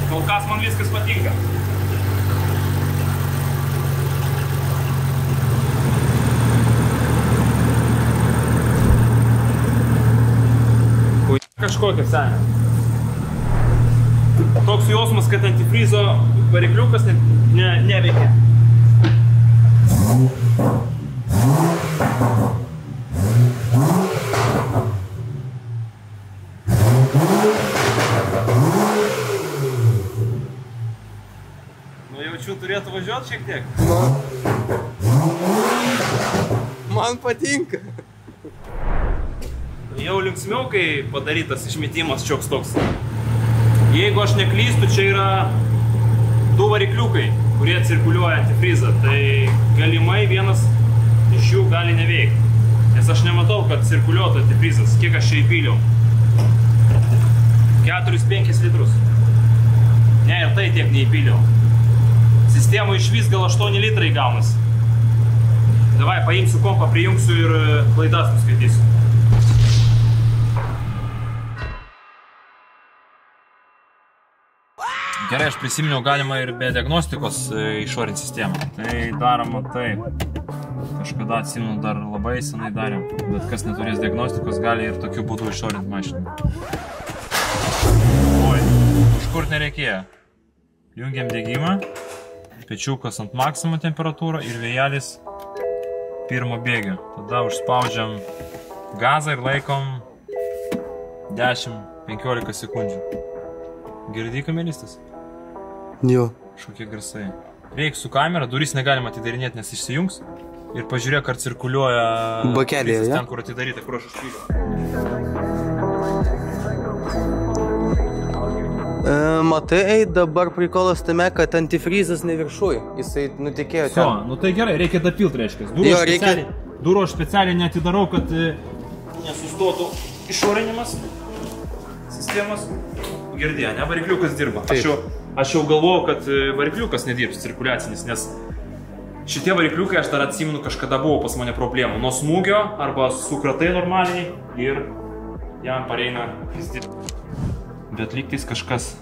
Kol kas man viskas patinka. Kažkokia senė. Toks jausmas, kad antifrizo varikliukas neveikia. Nu jaučiu, turėtų važiuoti šiek tiek. Man patinka. Jau linksmiau, kai padarytas išmetimas šioks toks. Jeigu aš neklystu, čia yra 2 varikliukai, kurie cirkuliuoja antifrizą, tai galimai vienas iš jų gali neveikti. Nes aš nematau, kad cirkuliuotų antifrizas. Kiek aš čia įpyliau? 4-5 litrus. Ne, ir tai tiek neįpyliau. Sistemo iš vis gal 8 litrai gaunasi. Davai, paimsiu kompą, prijungsiu ir klaidas nuskaitysiu. Gerai, aš prisiminiau, galima ir be diagnostikos išorinti sistemą. Tai daroma taip. Kažkada atsimenu, dar labai senai darėm. Bet kas neturės diagnostikos, gali ir tokiu būdu išorinti mašiną. Oi, užkurt nereikėjo. Jungiam degimą. Pečiukas ant maksimum temperatūrą ir vėjelis pirmo bėgio. Tada užspaudžiam gazą ir laikom 10-15 sekundžių. Girdi kameristas? Jo. Šokie garsai. Reik su kamera, duris negalima atidarinėti, nes išsijungs. Ir pažiūrėk, ar cirkuliuoja bakelėje, ja? Ten, kur atidaryta, kur aš užpyliau. Matai, dabar prikolas tame, kad antifrizas ne viršuj. Jisai nutekėjo ten. Nu tai gerai, reikia dapilt, reiškia. Durų aš specialiai neatidarau, kad nesustotų išorinimas sistemas. Girdėjo, ne? Varikliukas dirba. Aš jau galvojau, kad varikliukas nedirbs cirkuliacinis, nes šitie varikliukai aš dar atsimenu, kažkada buvo pas mane problemų. Nuo smūgio arba sukratai normaliai ir jam pareina pizdi. Bet lygtais kažkas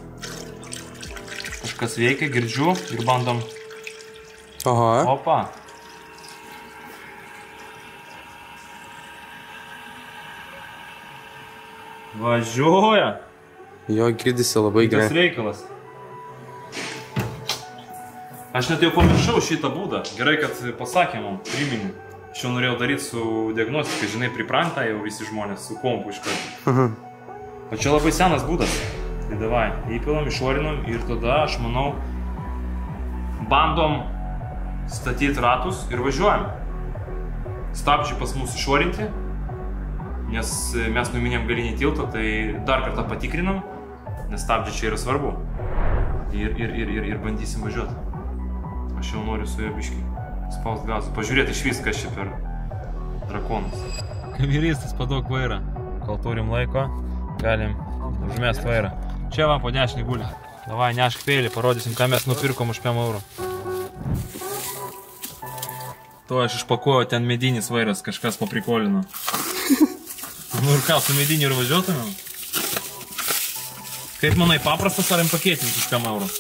veikia, girdžiu ir bandom. Aha. Opa. Važiuoja. Jo, girdisi labai gerai. Tas reikalas. Aš net jau pamiršau šitą būdą. Gerai, kad pasakė man, priminė. Aš jau norėjau daryti su diagnostika, žinai, pripranta jau visi žmonės su kompu iš karto. O čia labai senas būdas. Tai davai, įpilam, išorinam ir tada, aš manau, bandom statyti ratus ir važiuojam. Stabdžiai pas mus išorinti, nes mes numinėm galinį tiltą, tai dar kartą patikrinam, nes stabdžiai čia yra svarbu. Ir bandysim važiuoti. Aš jau noriu su jo biškį spaust gazą. Pažiūrėti iš vis, kas čia per drakonas. Kameristas padok vairą. Kol turim laiko, galim užmest vairą. Čia va po dešinį guli. Davai, nešk peilį, parodysim, ką mes nupirkom už 5 eurų. To aš išpakuoju, ten medinis vairas, kažkas paprikolino. Nu ir ką, su mediniu ir važiuotumėm? Kaip manai, paprastas ar pakėtinis už 5 eurų?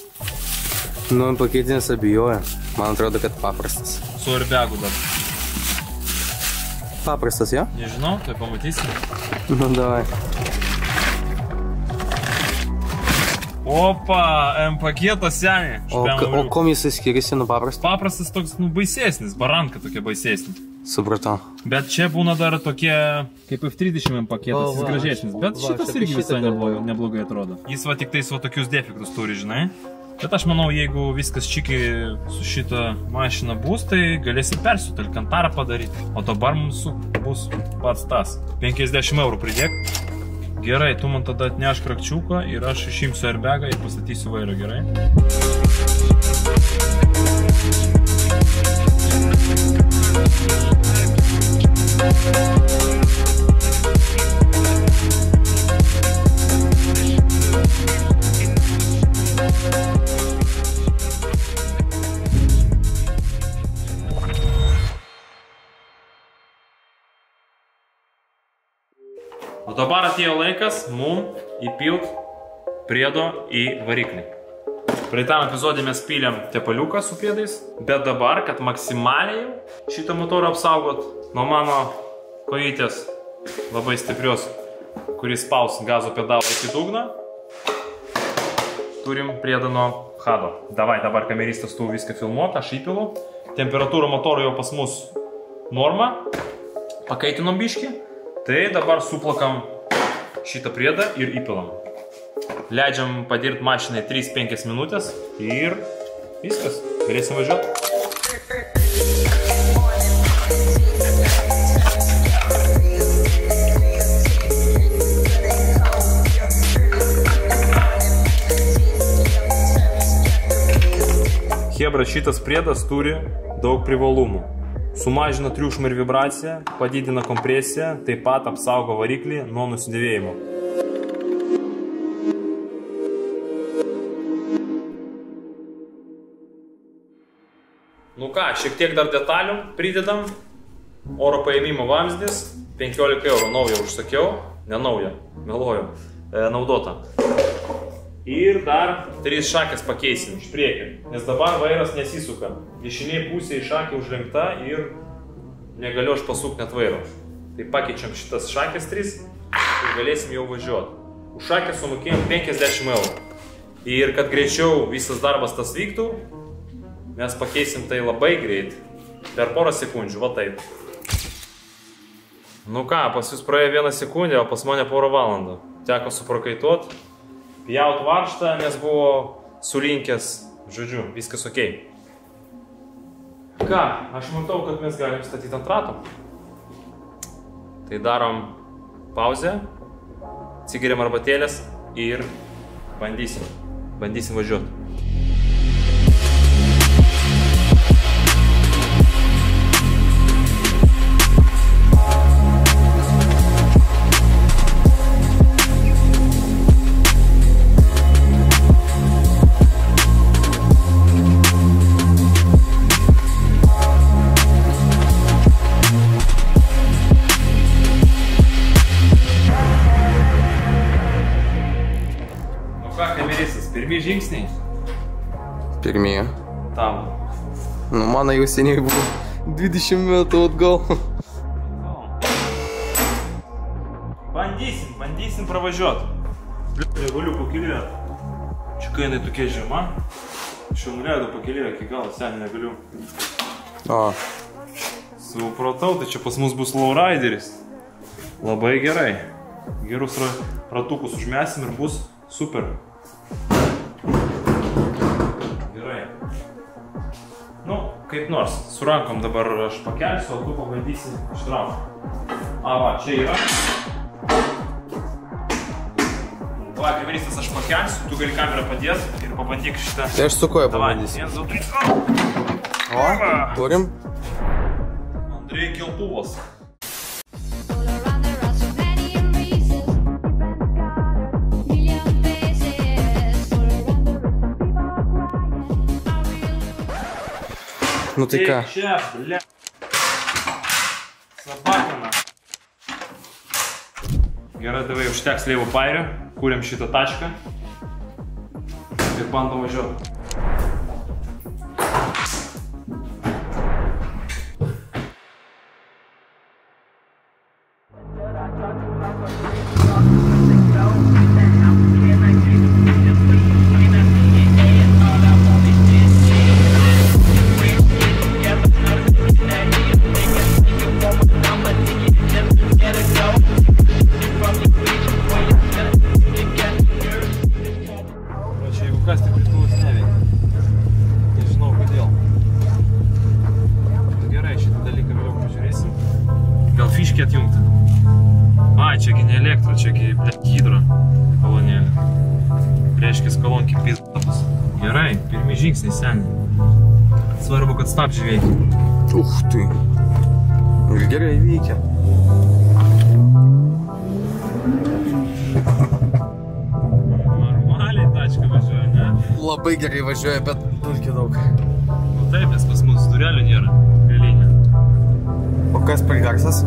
Nu, pakėtinis abijoja. Man atrodo, kad paprastas. Su airbegu dar. Paprastas, jo? Nežinau, tai pamatysim. Nu, davai. Opa, M-paketas senė. O kom jisai skiriasi nuo paprastas? Paprastas toks, nu, baisesnis, baranka tokia baisesnė. Supratau. Bet čia būna dar tokie, kaip F30 M-paketas, jis gražesnis. Bet šitas irgi visai neblogai atrodo. Jis va tik tais va tokius defektus turi, žinai. Bet aš manau, jeigu viskas čikiai su šitą mašiną bus, tai galėsim persiūti, alkantarą padaryti. O dabar mums bus pats tas. 50 eurų pridėk. Gerai, tu man tada atnešk rakčiuką ir aš išimsiu airbagą ir pastatysiu vairą, gerai? O dabar atėjo laikas mum įpilt priedo į variklį. Praeitam epizodė mes pylėm tepaliuką su priedais, bet dabar, kad maksimaliai šitą motorą apsaugot nuo mano kojytės labai stiprios, kuris spaus gazo pedalą iki dugno, turim priedą nuo Hado. Davai, dabar kameristas tu viską filmuot, aš įpilu. Temperatūra motoro jau pas mus norma, pakaitinom biškį. Tai dabar suplakam šitą priedą ir įpilam. Leidžiam padirbti mašinai 3-5 minutės ir viskas, galėsim važiuoti. Hebra, šitas priedas turi daug privalumų. Sumažina triukšmą ir vibraciją, padidina kompresiją, taip pat apsaugo variklį nuo nusidėvėjimo. Nu ką, šiek tiek dar detalių pridedam. Oro paėmimo vamzdis, 15 eurų, naują užsakiau, ne naują, meluoju, naudota. Ir dar 3 šakės pakeisim iš priekio, nes dabar vairas nesisuka. Dešinėje pusėje šakė užlenkta ir negaliu aš pasukti net vairo. Tai pakeičiam šitas šakės 3 ir galėsim jau važiuoti. Už šakę sumokėjom 50 eurų. Ir kad greičiau visas darbas tas vyktų, mes pakeisim tai labai greit. Per porą sekundžių, va taip. Nu ką, pas jūs praėjo 1 sekundė, o pas mane porą valandų. Teko suprakaituot, pjaut varžtą, nes buvo sulinkęs, žodžiu, viskas ok. Ką, aš matau, kad mes galim statyti ant rato. Tai darom pauzę, atsigeriam arbatėlės ir bandysim važiuoti. Pirmieji žingsniai? Pirmieji. Tavo. Nu, mano jau seniai buvo 20 metų atgal. Bandysim pravažiuoti. Negaliu pakilėti. Čia kai jinai tokia žema. Aš jau nuleidu pakilėti iki galo, seniai negaliu. O. Supratau, tai čia pas mus bus lowrideris. Labai gerai. Gerus ratukus užmesim ir bus super. Gerai. Nu, kaip nors, su rankom dabar aš pakelsiu, o tu pabandysi ištraukti. Va, čia yra. Va, kameristas aš pakelsiu, tu gali kamerą padėti ir pabandyk šitą. Tai aš su koja pabandysiu. 1, 2, 3. O, turim. Andrei keltuvas. Nu tai ką? Čia, ble. Sabakina. Gerai, davai, užteks leivo pairio. Kūrėm šitą tašką. Ir bandom važiuoti. Atjungti. Čiagi ne elektra, čiagi hidro kolonėlė. Reiškis kolonki pizdapas. Gerai, pirmi žingsniai seniai. Svarbu, kad stabdžiai veikia. Tai. Ir gerai veikia. Normaliai tačka važiuoja, ne? Labai gerai važiuoja, bet dulkių daug. Nu taip, nes pas mus durelių nėra. Galinė. O kas per garsas?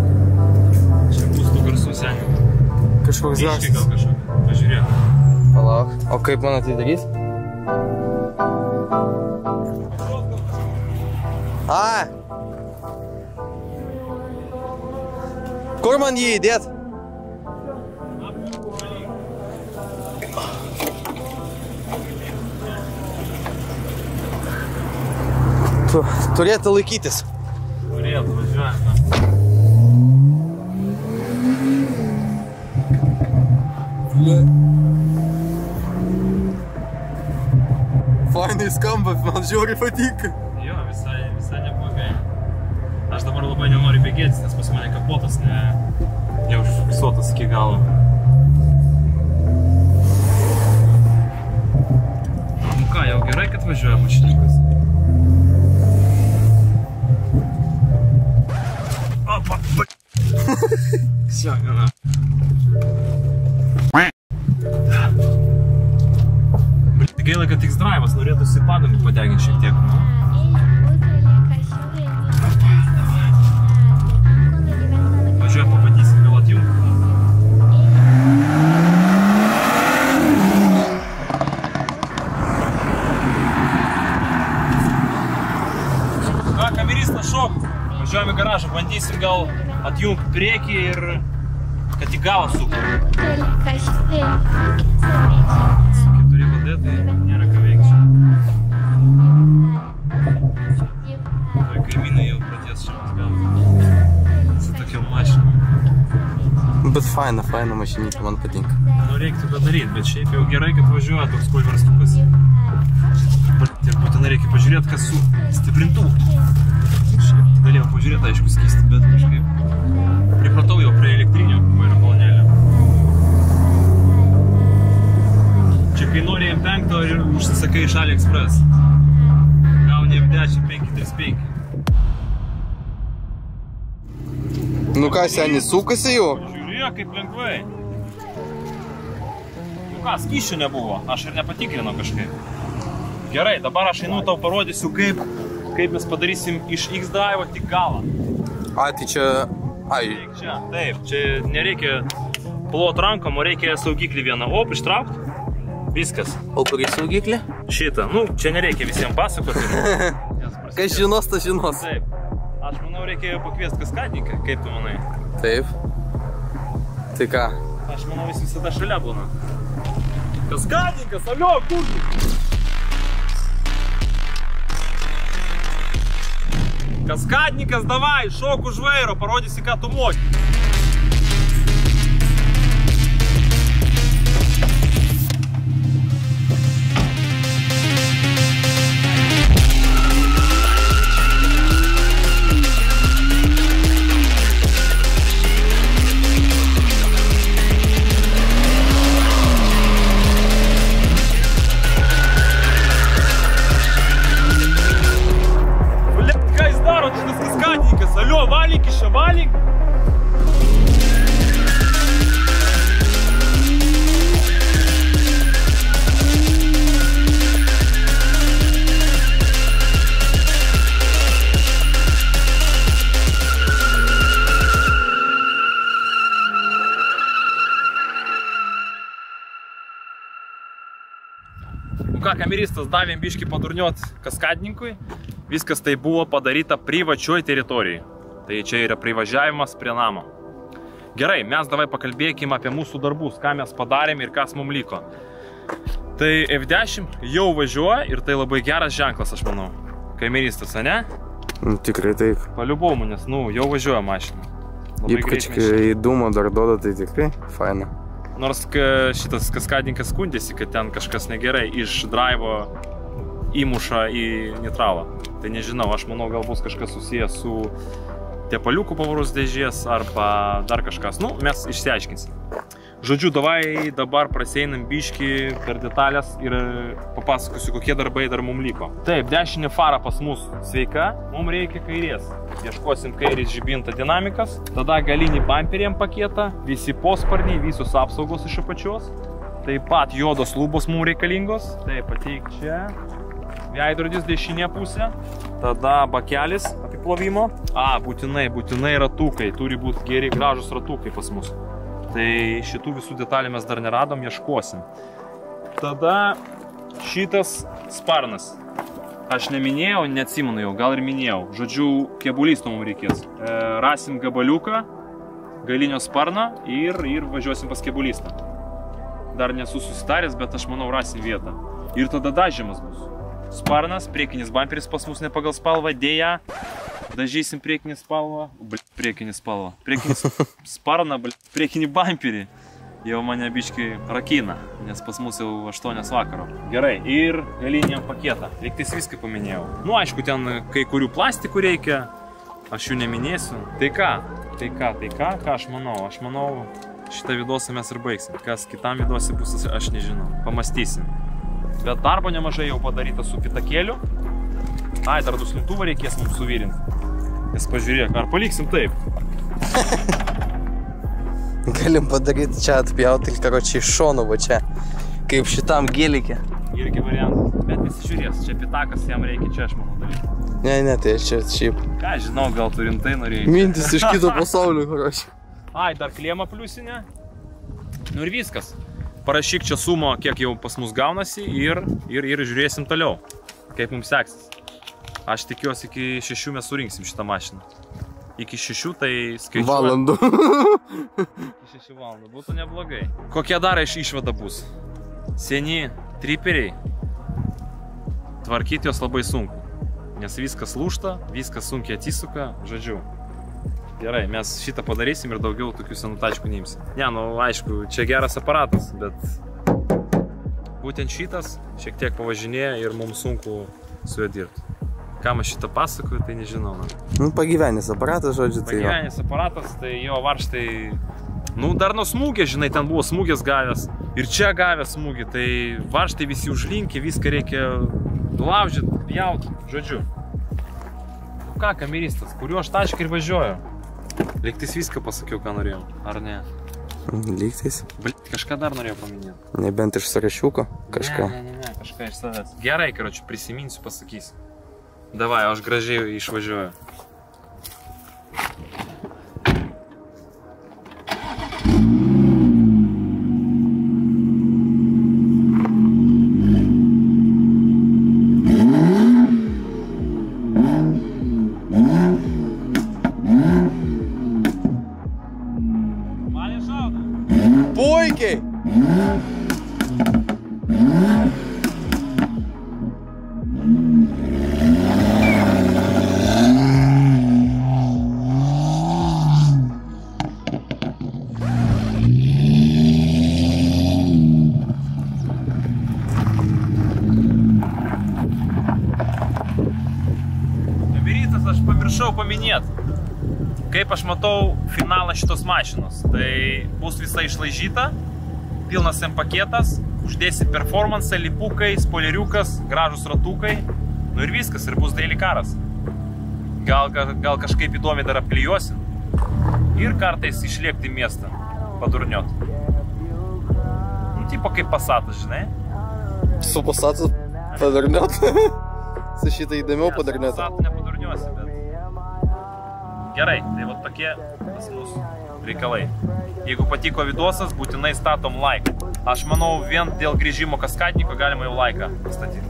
Čia bus tų garsų seniai. kažkoks Biškį garsas. gal kažkokį. Pažiūrėk. Palauk. O kaip man atidarys? A! Kur man jį įdėt? Turėtų laikytis. Turėtų, važiuojame. Fainai skamba, man žiauriai patinka. Jo, visai neblogai. Aš dabar labai nenoriu bėgėtis, nes pas mane kapotas neužfiksuotas iki galo. Nu ką, jau gerai, kad važiuoja mašinikas. Opa, Все, gana. Gaila, kad X-Drive'as norėtųsi padangų padeginti šiek tiek. Važiuoja, pabandysim gal atjungti. Ką, kameristas, šok. Važiuojame į garažą, bandysim gal atjungti priekį ir kad į galą suktų. Su 4 VD tai nėra ką veikti. Tai kaimynai jau pradės šiandien galą. Su tokiam mašinom. Bet faina mašinytė, man patinka. Nu, reiktų padaryti, bet šiaip jau gerai, kad važiuoja toks kulverstukas. Ir būtinai reikia pažiūrėti, kas su stiprintų. Šiaip galėjau pažiūrėti, aišku, skysti, bet kažkaip pripratau jau prie elektrinio vairo kolonėlio. Čia kai nori M5 ir užsisakai iš AliExpress. Gauni F10 535. Nu ką, senis, sukasi jau? Žiūrėk, kaip lengvai. Nu ką, skysčių nebuvo, aš ir nepatikrinau kažkaip. Gerai, dabar aš einu tau parodysiu, kaip mes padarysim iš X-Drive'o tik galą. A, tai čia... Ai. Čia, taip, čia nereikia plot rankom, o reikia saugiklį vieną. Op, ištraukt. Viskas. O kurį saugiklį? Šitą. Nu, čia nereikia visiems pasakoti. Kas žinos, tas žinos. Taip. Aš manau, reikia pakviesti kaskadininką. Kaip tu manai? Taip. Tai ką? Aš manau, jis visada šalia būna. Kaskadininkas, alio, kurgi? Kaskadininkas, davai, šok už vairo, parodysi, ką tu moki. Алло, валик еще, валик! Nu ką, kameristas, davėm biškį padurniot kaskadininkui. Viskas tai buvo padaryta privačioj teritorijai. Tai čia yra privažiavimas prie namo. Gerai, mes davai pakalbėkime apie mūsų darbus, ką mes padarėm ir kas mums liko. Tai F10 jau važiuoja ir tai labai geras ženklas, aš manau. Kameristas, ane? Tikrai taip. Paliubomu, nes, jau važiuoja mašina. Ypač kai įdumo dar duoda, tai tikrai faina. Nors šitas kaskadininkas skundėsi, kad ten kažkas negerai iš drive'o įmuša į nitralą. Tai nežinau, aš manau, gal bus kažkas susijęs su tepaliukų pavaros dėžės arba dar kažkas. Nu, mes išsiaiškinsim. Žodžiu, davai dabar praseinam biškį per detalės ir papasakosiu, kokie darbai dar mums liko. Taip, dešinė fara pas mus sveika, mums reikia kairės. Ieškosim kairės žibintą dinamikas, tada galinį bamperį paketą, visi posparniai, visos apsaugos iš apačios. Taip pat juodos lubos mums reikalingos. Taip, ateik čia. Veidrodis dešinė pusė. Tada bakelis apiplovimo. Būtinai ratukai. Turi būti geri gražus ratukai pas mus. Tai šitų visų detalių mes dar neradom, ieškosim. Tada šitas sparnas. Aš neminėjau, neatsimenu jau, gal ir minėjau. Žodžiu, kėbulys to mums reikės. Rasim gabaliuką, galinio sparną ir važiuosim pas kėbulystą. Dar nesu susitaręs, bet aš manau rasim vietą. Ir tada dažymas bus. Sparnas, priekinis bamperis pas mus ne pagal spalvą, dėja. Dažysim priekinį spalvą. Priekinį spalvą. Priekinis sparną, priekinį bamperį. Jau mane biškai rakina, nes pas mus jau 8 vakaro. Gerai, ir galinį paketą. Reiktais viską paminėjau. Nu, aišku, ten kai kurių plastikų reikia. Aš jų neminėsiu. Tai ką aš manau? Aš manau, šitą vidosą mes ir baigsim. Kas kitam vidosį bus, aš nežinau. Pamastysim. Bet darbo nemažai jau padaryta su pitakėliu. Ai, dar duslintuvą reikės mums suvirinti. Nes pažiūrėk, ar paliksim taip? Galim padaryti čia atpjauti, karočiai, iš šono va čia. Kaip šitam gėlikė. Irgi variantas. Bet nesižiūrės, čia pitakas, jam reikia čia, aš manau, daryti. Ne, tai čia šiaip. Ką, žinau, gal tu rimtai norėjai. Mintis iš kito pasaulio, karočiai. Ai, dar kliemą pliusinę. Nu ir viskas. Parašyk čia sumo, kiek jau pas mus gaunasi ir žiūrėsim toliau, kaip mums seksis. Aš tikiuosi, iki 6 mes surinksim šitą mašiną. Iki 6 tai skaičiuoju. Valandų. Iki 6 valandų. Būtų neblogai. Kokia dar išvada bus? Seni triperiai. Tvarkyti jos labai sunku. Nes viskas lūžta, viskas sunkiai atsisuka. Žodžiu. Gerai, mes šitą padarysim ir daugiau tokių senų tačkų neimsim. Ne, nu aišku, čia geras aparatas, bet būtent šitas šiek tiek pavažinėja ir mums sunku su juo dirbti. Kam aš šitą pasakoju, tai nežinau. Nu, pagyvenęs aparatas, žodžiu, tai jo. Pagyvenęs aparatas, tai jo varžtai, nu, dar nuo smūgė, žinai, ten buvo smūgės gavęs ir čia gavęs smūgį, tai varžtai visi užlinkė, viską reikia laužyti, pjauti, žodžiu. Nu ką, kameristas, kuriuo aš tašką ir važiuoju? Lygtais viską pasakiau, ką norėjau, ar ne? Lygtais? Kažką dar norėjau paminėti. Nebent iš sąrašiuko kažką? Ne, kažką iš savęs. Gerai, karočiui, prisiminsiu, pasakysiu. Davai, aš gražiai išvažiuoju. Mane šauda. Puikiai! Aš pamiršau paminėti, kaip aš matau finalą šitos mašinos. Tai bus visa išlaižyta, pilnas M paketas, uždėsi performance, lipukai, spoileriukas, gražus ratukai, nu ir viskas, ir bus daily karas. Gal kažkaip įdomiai dar apklijuosim ir kartais išlėkti miestą, padurniot. Nu, tipo kaip Passatas, žinai? Su Passatu padurniot? Su šitą įdomiau padurniot? Su Passatu nepadurniuosi, bet... Gerai, tai va tokie pas mus reikalai. Jeigu patiko vidosas, būtinai statom like. Aš manau, vien dėl grįžimo kaskadniko galima jau laiką pastatyti.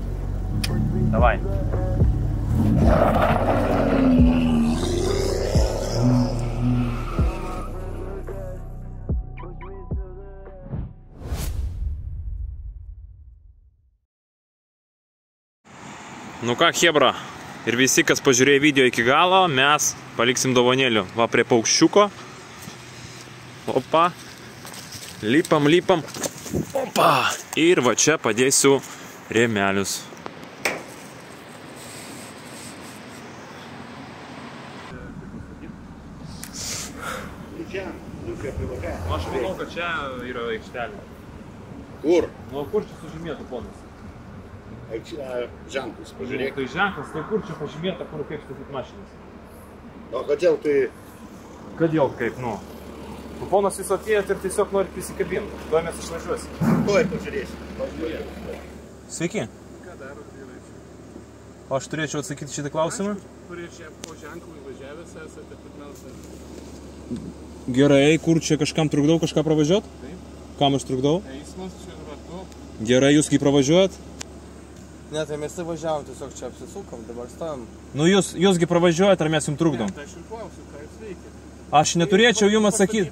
Davai. Nu ką, chebra, ir visi, kas pažiūrėjo video iki galo, mes paliksim dovanėlių. Va prie paukščiuko. Opa. Lipam. Opa. Ir va čia padėsiu rėmelius. Aš manau, kad čia yra aikštelė. Kur? Nu, kur čia sužymėtų ponas? Ženklus, pažiūrėk. Tai ženklas, tai kur čia pažymėta, kur kaip statyti mašinas? O kodėl tai... Kodėl kaip, nu? Ponas jūs atėjot ir tiesiog norit prisikabinti. Tuoj mes išvažiuosim. Tuoj pažiūrėsim. Sveiki. Ką darot, vyrai? O aš turėčiau atsakyti šitą klausimą? Kurie čia po ženklų įvažiavęs esate pirmiausia? Gerai, kur čia kažkam trukdau kažką pravažiuot? Kam aš trukdau? Eismas čia ratu. Gerai, jūs kaip pravažiuojat? Ne, tai mes įvažiavom, tiesiog čia apsisukom, dabar stovim. Nu jūsgi pravažiuojat, ar mes jums trukdom? Tai aš ir klausiu, ką jūs veikia. Aš neturėčiau jums atsakyti.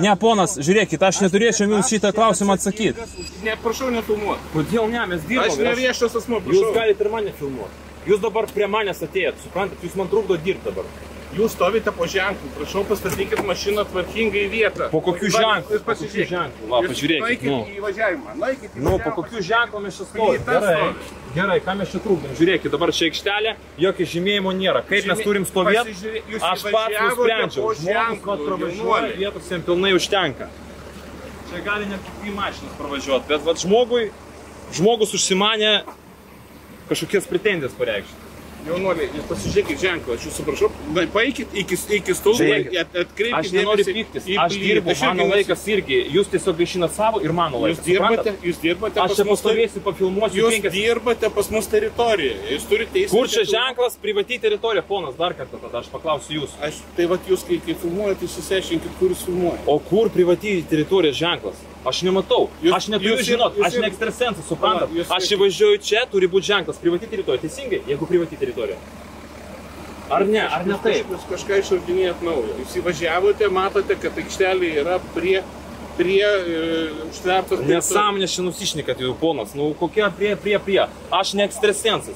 Ne, ponas, žiūrėkit, aš neturėčiau jums šitą klausimą atsakyti. Ne, prašau nefilmuoti. Kodėl ne, mes dirbame. Aš ne viešas asmo, prašau. Jūs galite ir mane filmuoti. Jūs dabar prie manęs atėjot, suprantat, jūs man trukdo dirbti dabar. Jūs stovite po ženklų, prašau pastatykit mašiną tvarkingai į vietą. Po kokių ženklų? Jūs pasižiūrėkit. Va, pažiūrėkit, Nueikit į įvažiavimą. Nu, po kokių ženklų mes čia stovim? Gerai, ką mes čia trukdom? Žiūrėkit, dabar čia aikštelė, jokio žymėjimo nėra. Kaip mes turim stovėti? Aš pats nusprendžiau. Žmogus pat pravažiuoja, vietos jam pilnai užtenka. Čia gali net kiekvieną mašiną pravažiuoti, bet vat žmogus užsimanė kažkokias pretenzijas pareikšti. Jaunuoliai, jūs pasižiūrėkit ženklą, aš jūsų prašau, paeikit iki stulbo, atkreipkite. Aš nenoriu pyktis, aš dirbu, mano laikas irgi, jūs tiesiog gaišinat savo ir mano laikas. Jūs dirbate aš čia pastovėsiu, pafilmuosiu 5. Jūs dirbate pas mus teritorijoje, jūs turite teisę. Kur čia ženklas, privati teritorija, ponas, dar kartą tada, aš paklausiu jūsų. Tai vat jūs, kai filmuojate, jūs išsiaiškinkit, kur jūs filmuojate. O kur privati teritorija ženklas? Aš nematau, aš neturiu žinot, aš ne ekstrasensas, suprantat. Aš įvažiuoju čia, turi būti ženklas, privati teritorija, teisingai, jeigu privati teritorija. Ar ne taip? Jūs kažką išradinėjat naujo. Jūs įvažiavote, matote, kad aikštelė yra prie užtvertos. Nesąmonės čia nusišnekat jau, ponas, nu kokia prie. Aš ne ekstrasensas.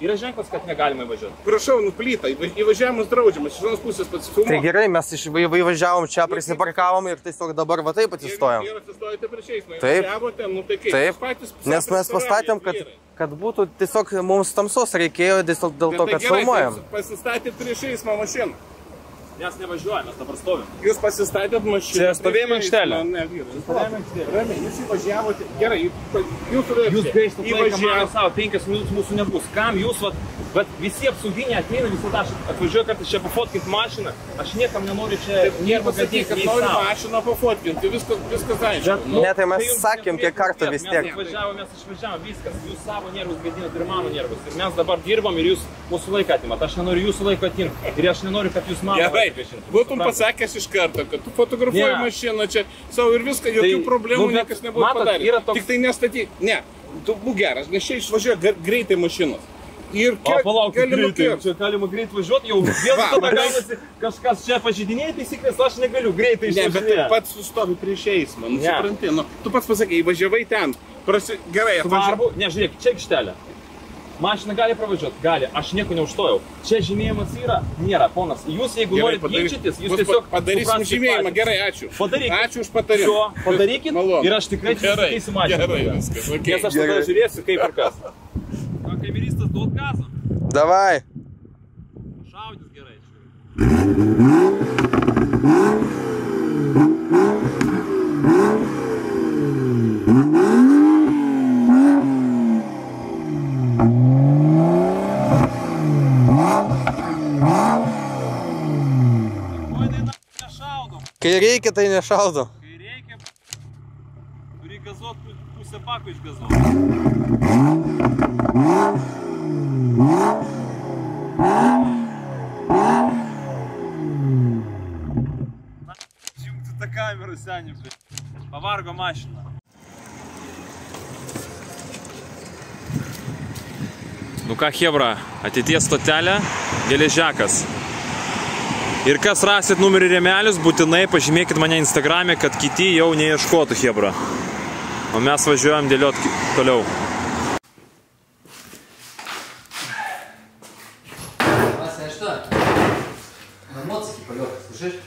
Yra ženklas, kad negalima įvažiuoti. Prašau, nuplyta, įvažiavimas draudžiamas, iš vienos pusės pasifilmuoti. Tai gerai, mes įvažiavom čia, prisiparkavom ir tiesiog dabar va taip atsistojom. Ir atsistojate prieš eismą, taip, įvažiavote, nu tai kaip? Nes mes pastatėm, kad būtų tiesiog mums tamsos reikėjo dėl to, kad filmuojam. Pasistatėt prieš eismą mašiną. Mes nevažiuojame, mes dabar stovim. Jūs pasistatėt mašiną. Čia stovėjimo aikštelė. Ne, vyrai. Ramiai, jūs įvažiavote. Gerai, jūs gaištat laiką mano savo, 5 minutės mūsų nebus. Kam jūs, bet visi apsauginiai ateina, visada aš atvažiuoju kartais čia pafotkinti mašiną. Aš niekam nenoriu čia nieko gadinti. Kad noriu mašiną pafotkinti, viskas aišku. Ne, tai mes sakėm kiek kartų vis tiek. Mes išvažiavom, viskas. Jūs savo nervus gadinat ir mano nervus. Ir mes dabar dirbam ir jūs mūsų laiką atimat. Aš nenoriu jūsų laiką atimti. Ir aš nenoriu, kad jūs mano. Būtum pasakęs iš karto, kad tu fotografuoji mašiną čia savo ir viską, jokių problemų niekas nebuvo padarę. Tik tai nestatyk. Ne, tu būk geras, nes čia išvažiuoja greitai mašinos. Ir palaukit greitai, čia galima greit važiuoti, jau vėl tada gaunasi kažkas čia pažeidinėja taisyklės, aš negaliu greitai išvažiuoti. Ne, bet tu pats sustovi prieš eismą, nu supranti, tu pats pasakei, įvažiavai ten, gerai atvažiavai. Ne, žiūrėk, čia aikštelė. Mašina gali pravažiuoti? Gali. Aš nieko neužstojau. Čia žymėjimas yra? Nėra, ponas. Jūs, jeigu norit ginčytis, jūs tiesiog padarysim žymėjimą. Gerai, ačiū. Padarykit. Ačiū už patarimą. Padarykit ir aš tikrai atsisakysiu mašiną. Gerai, viskas. Nes aš tada žiūrėsiu, kaip ir kas. Ką, kameristas, duot gazą? Davai. Šaudys gerai. Kai reikia, tai nešaudo. Kai reikia, turi gazuot, pusę bako išgazuot. Žiūrėkite tą kamerą, seniai, pavargo mašiną. Nu ką, chebra, ateities stotelė, Geležiakas. Ir kas rasit numerį rėmelius, būtinai pažymėkit mane Instagram'e, kad kiti jau neieškotų, chebra. O mes važiuojam dėliot toliau. Вася, а что? На моцике полет, слышишь?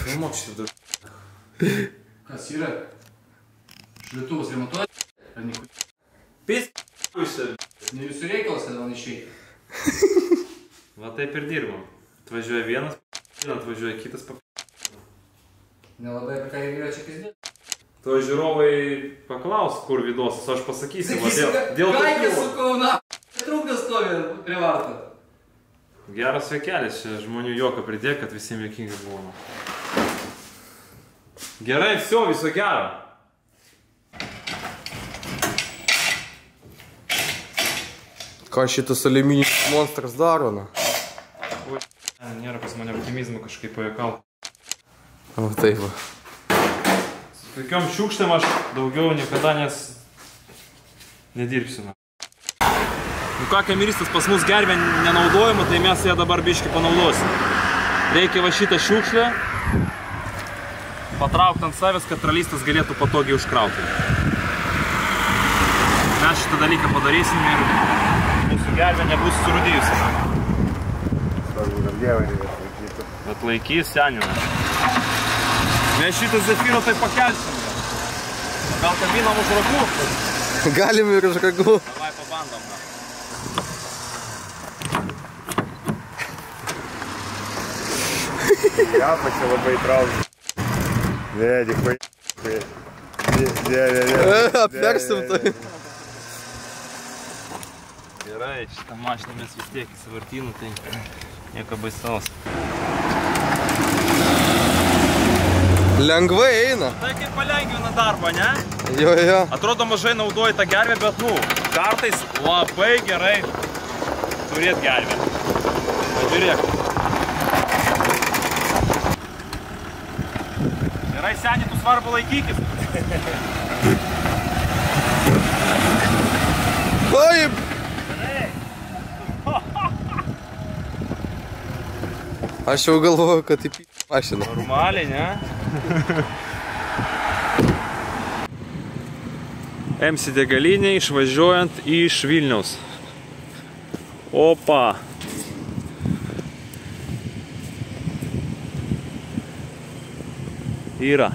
Ну, мочи ты. Кассира. Шлюту ремонтует? А нихуя. Пиздуйся. Не jūsų reikalas, kad man išeiti. Va taip ir dirbam. Atvažiuoja vienas, atvažiuoja kitas Nelabai apie ką yra čia kasdien. To žiūrovai paklaus, kur vidosas, aš pasakysiu. Dėl Kaikė su Kauna. Trūkdas stovi prie varto. Geras vekelis, čia žmonių juoką pridėk, kad visiems juokingai buvo. Gerai, viso gero. Ką šitas aliumininis monstras daro, na? Nėra pas mane optimizmo kažkaip pajuokau. O taip va. Su tokiom šiukštėm aš daugiau niekada nedirbsime. Nu ką, kameristas pas mus gervė nenaudojama, tai mes ją dabar biškį panaudosim. Reikia va šitą šiukšlę patraukti ant savęs, kad tralistas galėtų patogiai užkrauti. Mes šitą dalyką padarysim ir mūsų gervė nebus surūdijusi. Bet laikys senina. Mes šitą Zefyrą tai pakelsim. Gal kabinam už ragų? Galim ir už ragų. Davai pabandom. Japa čia labai traukia. Ne, dėkui. Ne. Apversim tai. Gerai, šitą mašiną mes vis tiek įsivartynų, tai nieko baisaus. Lengvai eina. Tai kaip palengvina darbą, ne? Jo. Atrodo mažai naudoji tą gervę, bet kartais labai gerai turėt gervę. Pažiūrėk. Gerai, seni, tu svarbu laikykis. Taip. Aš jau galvoju, kad į mašiną. Normaliai, ne? MC degalinė išvažiuojant iš Vilniaus. Opa! Yra.